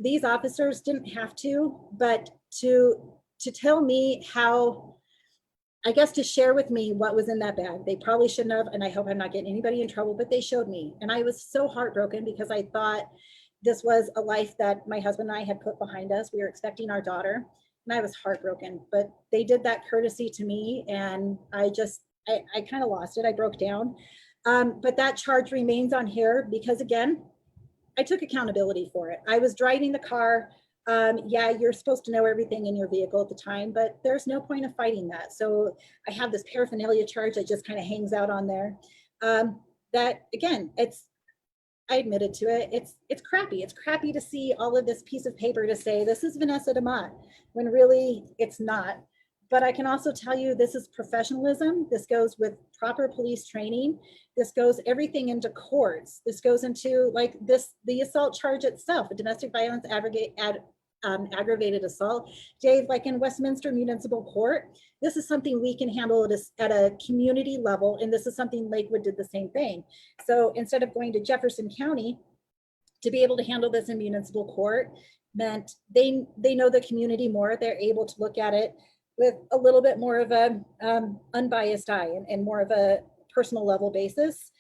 these officers didn't have to, but to tell me how, I guess, to share with me what was in that bag. They probably shouldn't have, and I hope I'm not getting anybody in trouble, but they showed me. And I was so heartbroken because I thought this was a life that my husband and I had put behind us. We were expecting our daughter, and I was heartbroken. But they did that courtesy to me, and I kind of lost it. I broke down. But that charge remains on here because, again, I took accountability for it. I was driving the car. Yeah, you're supposed to know everything in your vehicle at the time, but there's no point of fighting that. So I have this paraphernalia charge that just kind of hangs out on there. That, again, I admitted to it. It's crappy. It's crappy to see all of this piece of paper to say, this is Vanessa DeMott, when really it's not. But I can also tell you this is professionalism. This goes with proper police training. This goes everything into courts. This goes into like this, the assault charge itself, a domestic violence aggravated assault. Dave, like in Westminster Municipal Court, this is something we can handle at a community level. And this is something Lakewood did the same thing. So instead of going to Jefferson County, to be able to handle this in municipal court meant they know the community more. They're able to look at it with a little bit more of a unbiased eye and more of a personal level basis.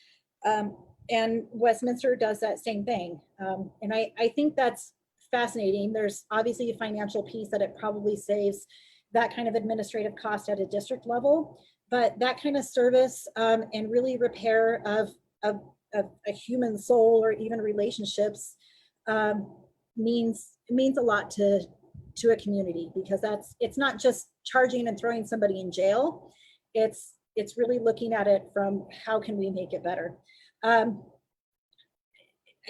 And Westminster does that same thing. And I think that's fascinating. There's obviously a financial piece that it probably saves that kind of administrative cost at a district level, but that kind of service and really repair of a human soul or even relationships means a lot to a community, because it's not just charging and throwing somebody in jail. It's really looking at it from how can we make it better. I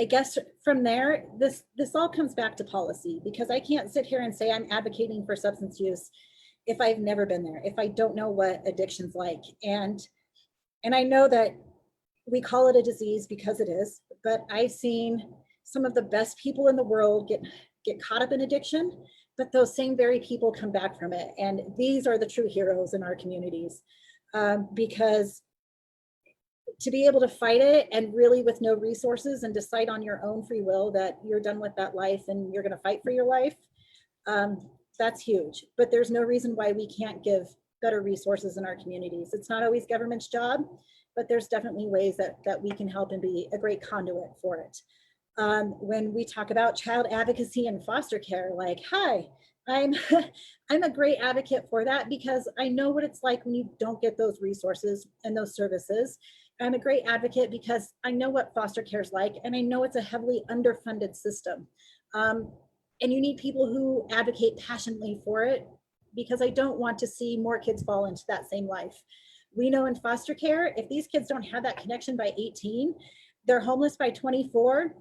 guess from there, this all comes back to policy, because I can't sit here and say I'm advocating for substance use if I've never been there, if I don't know what addiction's like. And I know that we call it a disease because it is, but I've seen some of the best people in the world get caught up in addiction, but those same very people come back from it. And these are the true heroes in our communities, because to be able to fight it and really with no resources and decide on your own free will that you're done with that life and you're going to fight for your life, that's huge. But there's no reason why we can't give better resources in our communities. It's not always government's job, but there's definitely ways that we can help and be a great conduit for it. When we talk about child advocacy and foster care, like, hi, I'm a great advocate for that, because I know what it's like when you don't get those resources and those services. I'm a great advocate because I know what foster care is like, and I know it's a heavily underfunded system. And you need people who advocate passionately for it, because I don't want to see more kids fall into that same life. We know in foster care, if these kids don't have that connection by 18, they're homeless by 24.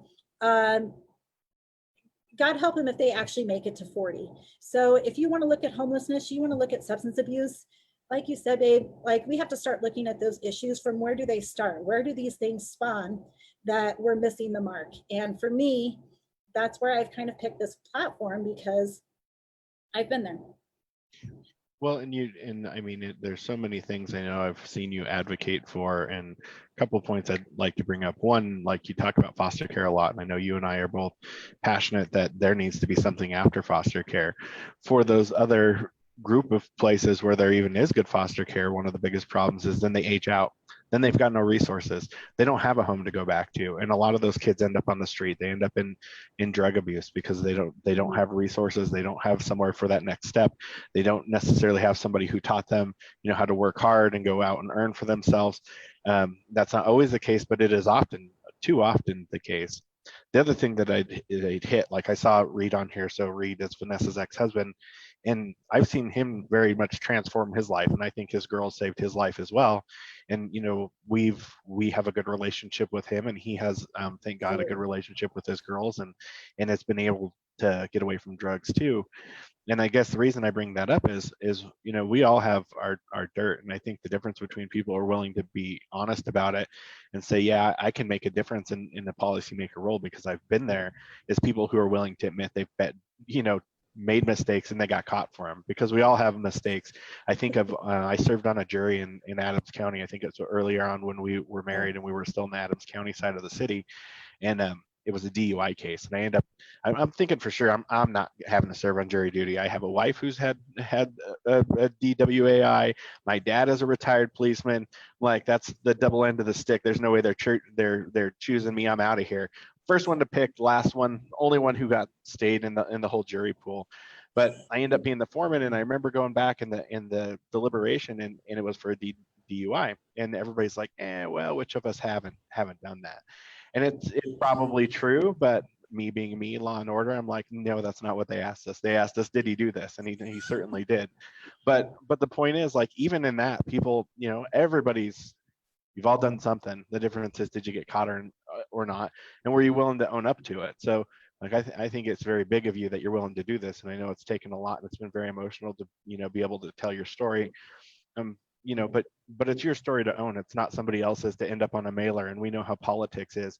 God help them if they actually make it to 40. So if you want to look at homelessness, you want to look at substance abuse, like you said, babe, like we have to start looking at those issues from where do they start? Where do these things spawn that we're missing the mark? And for me, that's where I've kind of picked this platform, because I've been there. Well, and I mean, there's so many things I know I've seen you advocate for, and a couple of points I'd like to bring up. One, like you talk about foster care a lot, and I know you and I are both passionate that there needs to be something after foster care. For those other group of places where there even is good foster care, one of the biggest problems is then they age out. Then they've got no resources. They don't have a home to go back to, and a lot of those kids end up on the street. They end up in drug abuse because they don't have resources. They don't have somewhere for that next step. They don't necessarily have somebody who taught them, how to work hard and go out and earn for themselves. That's not always the case, but it is too often the case. The other thing that I'd hit, like I saw Reed on here. So Reed is Vanessa's ex-husband, and I've seen him very much transform his life, and I think his girl saved his life as well. And we have a good relationship with him, and he has, thank God, a good relationship with his girls, and it's been able to get away from drugs too. And I guess the reason I bring that up is we all have our dirt, and I think the difference between people who are willing to be honest about it and say, yeah, I can make a difference in the policymaker role because I've been there, is people who are willing to admit they've made mistakes and they got caught for them, because we all have mistakes. I think I served on a jury in Adams County. I think it's earlier on when we were married and we were still in the Adams County side of the city, and it was a DUI case, and I'm thinking for sure I'm not having to serve on jury duty. I have a wife who's had a DWAI. My dad is a retired policeman. Like, that's the double end of the stick. There's no way they're choosing me. I'm out of here. First one to pick, last one, only one who stayed in the whole jury pool. But I end up being the foreman, and I remember going back in the deliberation, and it was for a DUI, and everybody's like, well, which of us haven't done that? And it's probably true, but me being me, law and order, I'm like, no, that's not what they asked us. They asked us, did he do this? And he certainly did. But the point is, like, even in that, people, you've all done something. The difference is, did you get caught or not? And were you willing to own up to it? So Like I think it's very big of you that you're willing to do this, and I know it's taken a lot, and it's been very emotional to be able to tell your story. But it's your story to own. It's not somebody else's to end up on a mailer, and we know how politics is.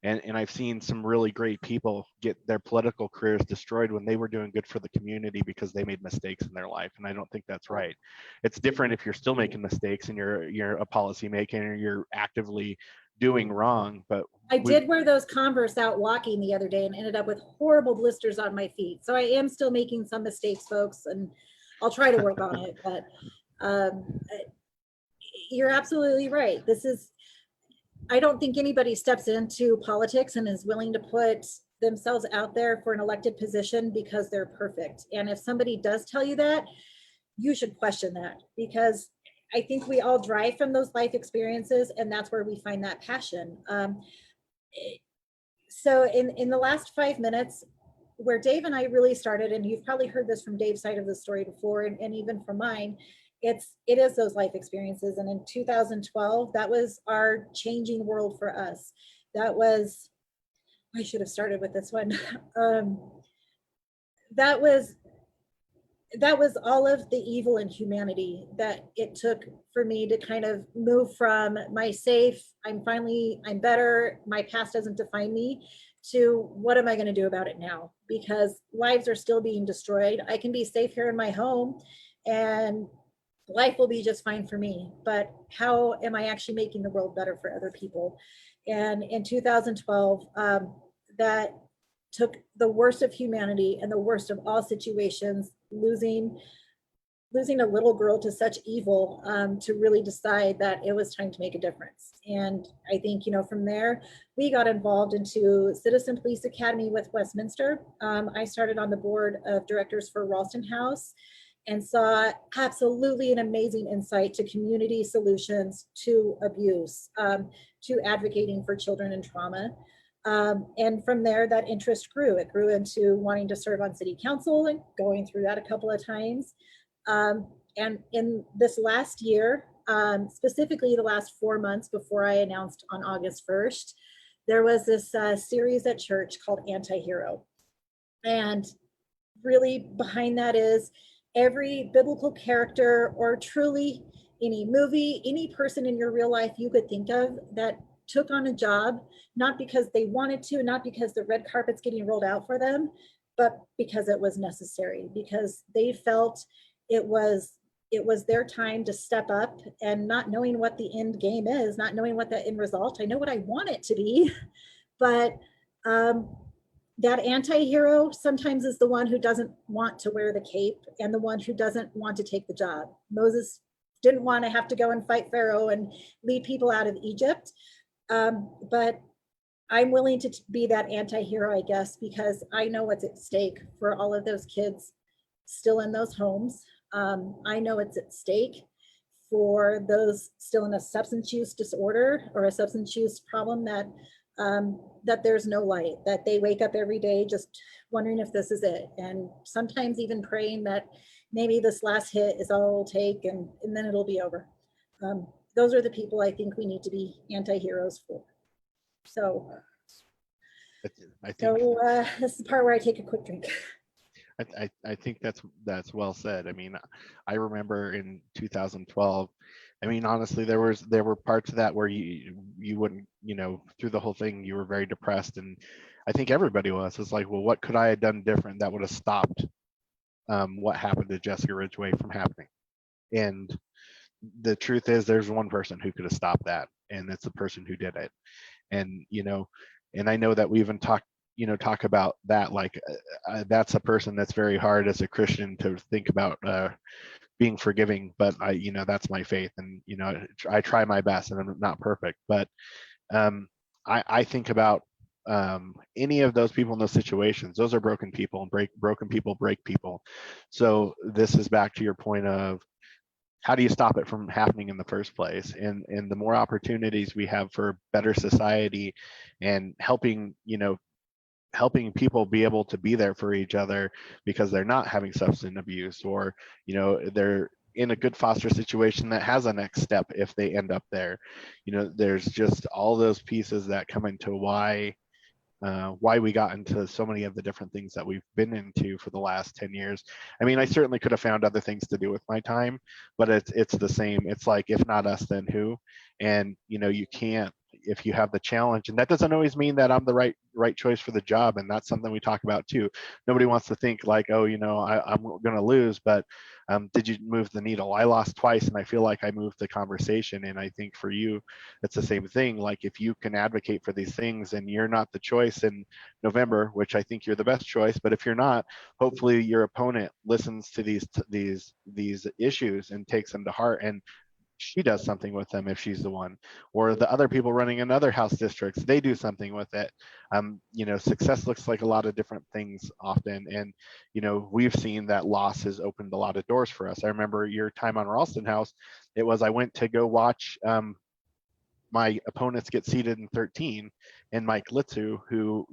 And I've seen some really great people get their political careers destroyed when they were doing good for the community because they made mistakes in their life, and I don't think that's right. It's different if you're still making mistakes and you're a policymaker and you're actively doing wrong. But I did wear those Converse out walking the other day and ended up with horrible blisters on my feet. So I am still making some mistakes, folks, and I'll try to work on it. But you're absolutely right. I don't think anybody steps into politics and is willing to put themselves out there for an elected position because they're perfect. And if somebody does tell you that, you should question that, because I think we all drive from those life experiences, and that's where we find that passion. So in the last 5 minutes, where Dave and I really started, and you've probably heard this from Dave's side of the story before, and even from mine, it is those life experiences. And in 2012, that was our changing world for us. That was, I should have started with this one. That was all of the evil in humanity that it took for me to kind of move from my safe, I'm better, my past doesn't define me, to what am I going to do about it now? Because lives are still being destroyed. I can be safe here in my home and life will be just fine for me, but how am I actually making the world better for other people? And in 2012, that took the worst of humanity and the worst of all situations, losing a little girl to such evil, to really decide that it was time to make a difference. And I think, from there, we got involved into Citizen Police Academy with Westminster. I started on the board of directors for Ralston House and saw absolutely an amazing insight to community solutions to abuse, to advocating for children in trauma. And from there, that interest grew. It grew into wanting to serve on city council and going through that a couple of times. And in this last year, specifically the last 4 months before I announced on August 1st, there was this series at church called Anti-Hero. And really behind that is every biblical character, or truly any movie, any person in your real life you could think of that took on a job, not because they wanted to, not because the red carpet's getting rolled out for them, but because it was necessary, because they felt it was their time to step up, and not knowing what the end game is, not knowing what the end result. I know what I want it to be, but that anti-hero sometimes is the one who doesn't want to wear the cape and the one who doesn't want to take the job. Moses didn't want to have to go and fight Pharaoh and lead people out of Egypt. But I'm willing to be that anti-hero, I guess, because I know what's at stake for all of those kids still in those homes. I know it's at stake for those still in a substance use disorder or a substance use problem, that there's no light, that they wake up every day just wondering if this is it. And sometimes even praying that maybe this last hit is all it'll take, and then it'll be over. Those are the people I think we need to be anti-heroes for. So, I think this is the part where I take a quick drink. I think that's well said. I mean, I remember in 2012, I mean, honestly, there were parts of that where you wouldn't, through the whole thing, you were very depressed. And I think everybody was. It's like, well, what could I have done different that would have stopped what happened to Jessica Ridgway from happening? And the truth is, there's one person who could have stopped that, and it's the person who did it. And and I know that we even talk about that, like that's a person that's very hard as a Christian to think about being forgiving, but that's my faith, and I try my best, and I'm not perfect, but I think about any of those people in those situations. Those are broken people, and broken people break people. So this is back to your point of, how do you stop it from happening in the first place? And the more opportunities we have for better society and helping people be able to be there for each other because they're not having substance abuse, or they're in a good foster situation that has a next step if they end up there. There's just all those pieces that come into why why we got into so many of the different things that we've been into for the last 10 years. I mean, I certainly could have found other things to do with my time, but it's the same. It's like, if not us, then who? And you can't, if you have the challenge, and that doesn't always mean that I'm the right choice for the job. And that's something we talk about too. Nobody wants to think like, oh, I'm going to lose, but did you move the needle? I lost twice, and I feel like I moved the conversation. And I think for you, it's the same thing. Like, if you can advocate for these things, and you're not the choice in November, which I think you're the best choice, but if you're not, hopefully your opponent listens to these issues and takes them to heart, and she does something with them if she's the one, or the other people running in other House districts, they do something with it. Success looks like a lot of different things often, and we've seen that loss has opened a lot of doors for us. I remember your time on Ralston House. It was, I went to go watch my opponents get seated in 13, and Mike Litzu, who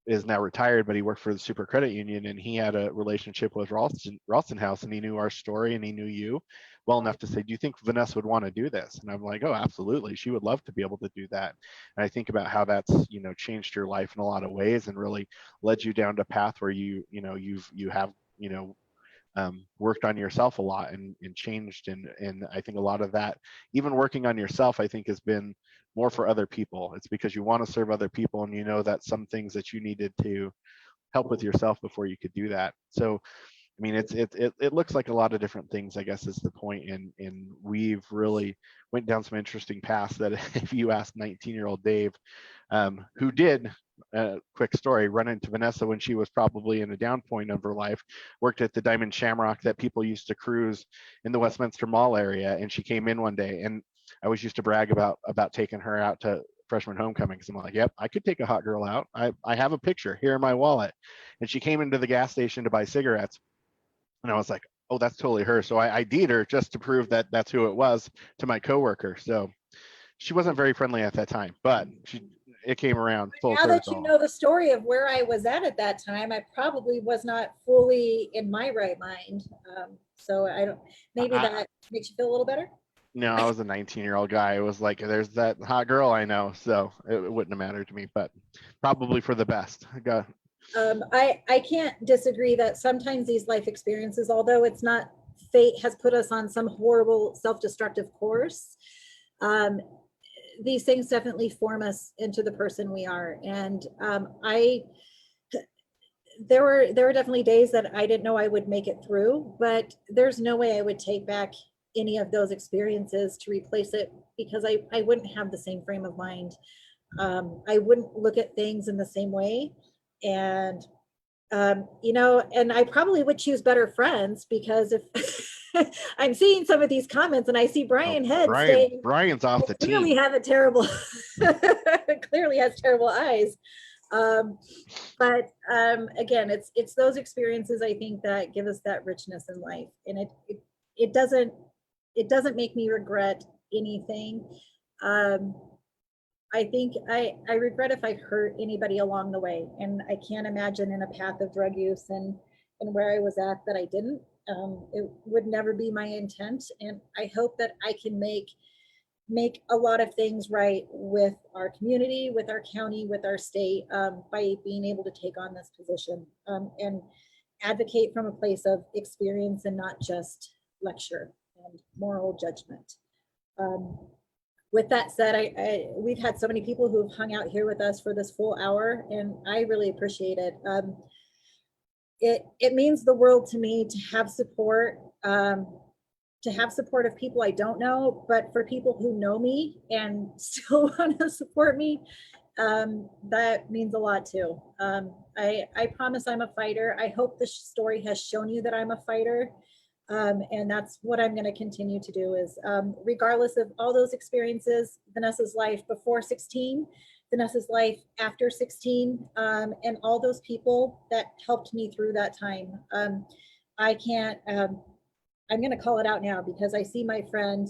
is now retired, but he worked for the Super Credit Union, and he had a relationship with Ralston House, and he knew our story, and he knew you well enough to say, do you think Vanessa would want to do this? And I'm like, oh, absolutely. She would love to be able to do that. And I think about how that's, changed your life in a lot of ways, and really led you down a path where you have, worked on yourself a lot, and changed. And I think a lot of that, even working on yourself, I think has been more for other people. It's because you want to serve other people, and that some things that you needed to help with yourself before you could do that. So I mean, it looks like a lot of different things, I guess, is the point. And we've really went down some interesting paths that if you ask 19-year-old Dave, who did, quick story, run into Vanessa when she was probably in a down point of her life, worked at the Diamond Shamrock that people used to cruise in the Westminster Mall area. And she came in one day, and I always used to brag about taking her out to freshman homecoming, because I'm like, yep, I could take a hot girl out. I have a picture here in my wallet. And she came into the gas station to buy cigarettes. And I was like, oh, that's totally her. So I ID'd her just to prove that that's who it was to my coworker. So she wasn't very friendly at that time, but it came around full Now circle. that you know the story of where I was at that time, I probably was not fully in my right mind. So I don't, maybe that makes you feel a little better. No, I was a 19-year-old guy. It was like, there's that hot girl I know. So it wouldn't have mattered to me, but probably for the best. I can't disagree that sometimes these life experiences, although it's not fate has put us on some horrible self-destructive course, these things definitely form us into the person we are. And there were definitely days that I didn't know I would make it through, but there's no way I would take back any of those experiences to replace it, because I wouldn't have the same frame of mind. I wouldn't look at things in the same way. And, and I probably would choose better friends, because if I'm seeing some of these comments and I see Brian Head saying, Brian's off the team. Clearly have a terrible, clearly has terrible eyes. But again, it's those experiences, I think, that give us that richness in life. And it doesn't make me regret anything. I think I regret if I hurt anybody along the way, and I can't imagine in a path of drug use and where I was at that I didn't. It would never be my intent, and I hope that I can make a lot of things right with our community, with our county, with our state, by being able to take on this position, and advocate from a place of experience and not just lecture and moral judgment. With that said, we've had so many people who've hung out here with us for this full hour, and I really appreciate it. It means the world to me to have support, of people I don't know, but for people who know me and still want to support me, that means a lot too. I promise I'm a fighter. I hope this story has shown you that I'm a fighter. And that's what I'm going to continue to do is, regardless of all those experiences, Vanessa's life before 16, Vanessa's life after 16, and all those people that helped me through that time. I can't, I'm going to call it out now, because I see my friend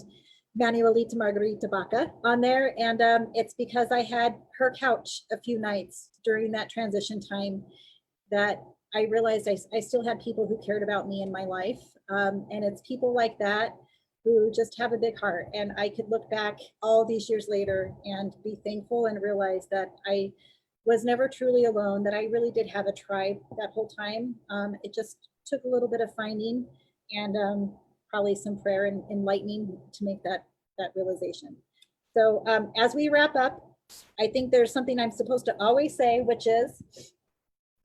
Manuelita Margarita Baca on there, and it's because I had her couch a few nights during that transition time that I realized I still had people who cared about me in my life. And it's people like that who just have a big heart. And I could look back all these years later and be thankful and realize that I was never truly alone, that I really did have a tribe that whole time. It just took a little bit of finding and probably some prayer and enlightening to make that realization. So as we wrap up, I think there's something I'm supposed to always say, which is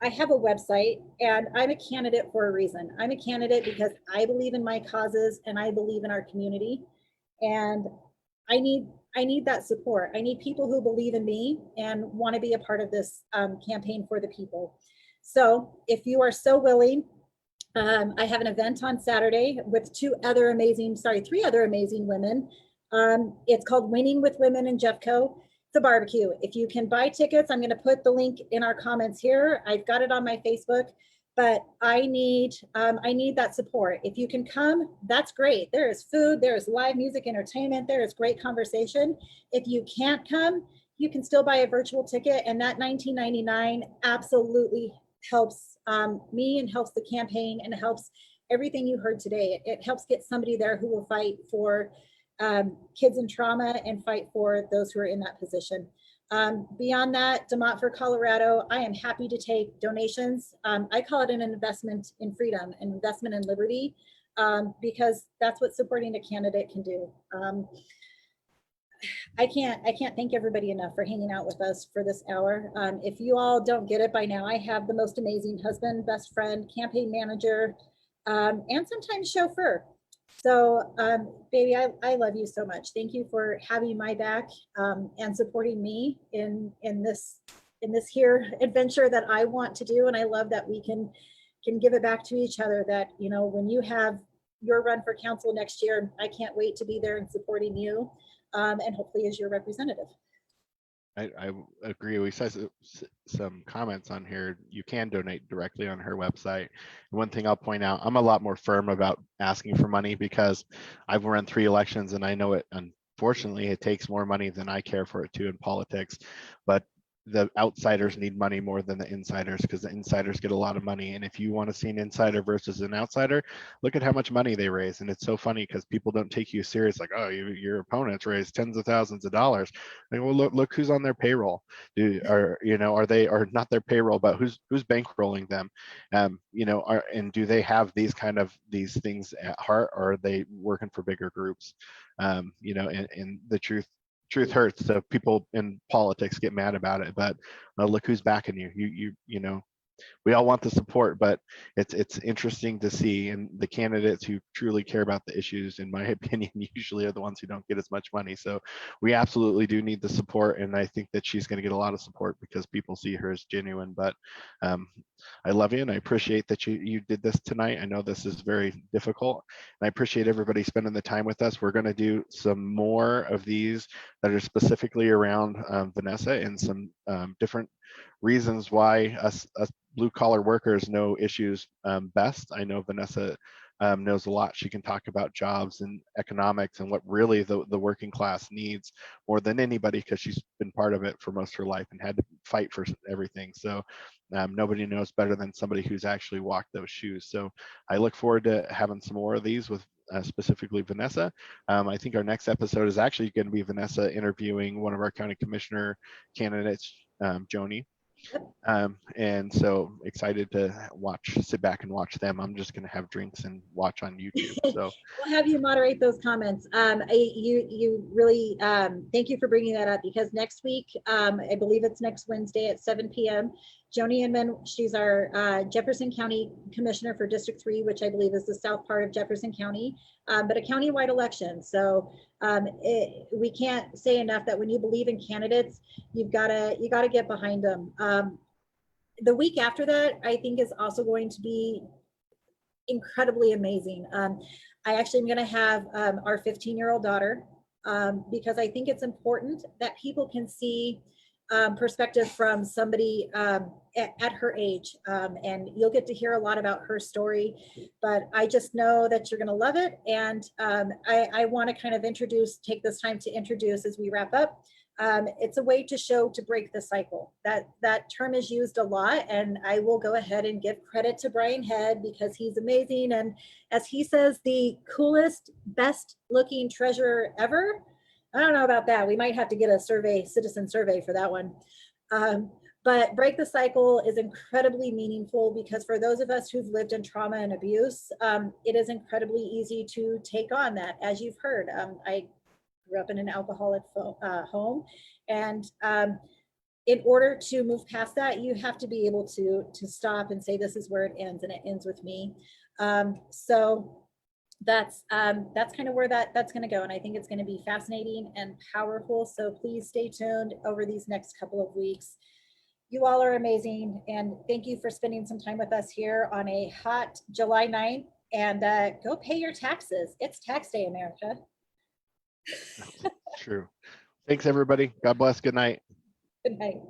I have a website and I'm a candidate for a reason. I'm a candidate because I believe in my causes and I believe in our community. And I need that support. I need people who believe in me and want to be a part of this campaign for the people. So if you are so willing, I have an event on Saturday with three other amazing women. It's called Winning with Women in Jeffco. It's a barbecue. If you can buy tickets, I'm going to put the link in our comments here. I've got it on my Facebook, but I need that support. If you can come, that's great. There is food, there is live music, entertainment, there is great conversation. If you can't come, you can still buy a virtual ticket, and that $19.99 absolutely helps me and helps the campaign and helps everything you heard today. It helps get somebody there who will fight for kids in trauma and fight for those who are in that position. Beyond that, DeMott for Colorado, I am happy to take donations. I call it an investment in freedom, an investment in liberty, because that's what supporting a candidate can do. I can't thank everybody enough for hanging out with us for this hour. If you all don't get it by now, I have the most amazing husband, best friend, campaign manager, and sometimes chauffeur. So baby, I love you so much. Thank you for having my back and supporting me in this here adventure that I want to do. And I love that we can give it back to each other, that, you know, when you have your run for council next year, I can't wait to be there and supporting you and hopefully as your representative. I agree. We saw some comments on here. You can donate directly on her website. And one thing I'll point out, I'm a lot more firm about asking for money because I've run 3 elections and I know it, unfortunately, it takes more money than I care for it to in politics. But the outsiders need money more than the insiders because the insiders get a lot of money. And if you want to see an insider versus an outsider, look at how much money they raise. And it's so funny because people don't take you serious, like, oh, your opponents raised tens of thousands of dollars. Like, well, look who's on their payroll. Are they not their payroll, but who's bankrolling them? And do they have these things at heart, or are they working for bigger groups? And the truth hurts, so people in politics get mad about it, but look who's backing you. We all want the support, but it's interesting to see, and the candidates who truly care about the issues, in my opinion, usually are the ones who don't get as much money. So we absolutely do need the support, and I think that she's going to get a lot of support because people see her as genuine. But I love you, and I appreciate that you did this tonight. I know this is very difficult, and I appreciate everybody spending the time with us. We're going to do some more of these that are specifically around Vanessa and some different reasons why us blue collar workers know issues best. I know Vanessa knows a lot. She can talk about jobs and economics and what really the working class needs more than anybody, because she's been part of it for most of her life and had to fight for everything. So nobody knows better than somebody who's actually walked those shoes. So I look forward to having some more of these with specifically Vanessa. I think our next episode is actually going to be Vanessa interviewing one of our county commissioner candidates, Joni. And so excited to sit back and watch them. I'm just going to have drinks and watch on YouTube. So we'll have you moderate those comments. You really thank you for bringing that up, because next week, I believe it's next Wednesday at 7 p.m. Joni Inman, she's our Jefferson County Commissioner for District 3, which I believe is the south part of Jefferson County, but a county-wide election. So we can't say enough that when you believe in candidates, you gotta get behind them. The week after that, I think, is also going to be incredibly amazing. I actually am going to have our 15-year-old daughter, because I think it's important that people can see perspective from somebody at her age, and you'll get to hear a lot about her story, but I just know that you're going to love it. And I want to kind of take this time to introduce, as we wrap up, It's a way to break the cycle. That term is used a lot, and I will go ahead and give credit to Brian Head because he's amazing. And as he says, the coolest, best looking treasurer ever. I don't know about that. We might have to get a citizen survey for that one. But break the cycle is incredibly meaningful because for those of us who've lived in trauma and abuse, it is incredibly easy to take on that. As you've heard, I grew up in an alcoholic home, and in order to move past that, you have to be able to stop and say, this is where it ends, and it ends with me. So that's kind of where that's going to go, and I think it's going to be fascinating and powerful. So please stay tuned over these next couple of weeks. You all are amazing, and thank you for spending some time with us here on a hot July 9th. And go pay your taxes. It's tax day, America. True. Thanks, everybody. God bless. Good night. Good night.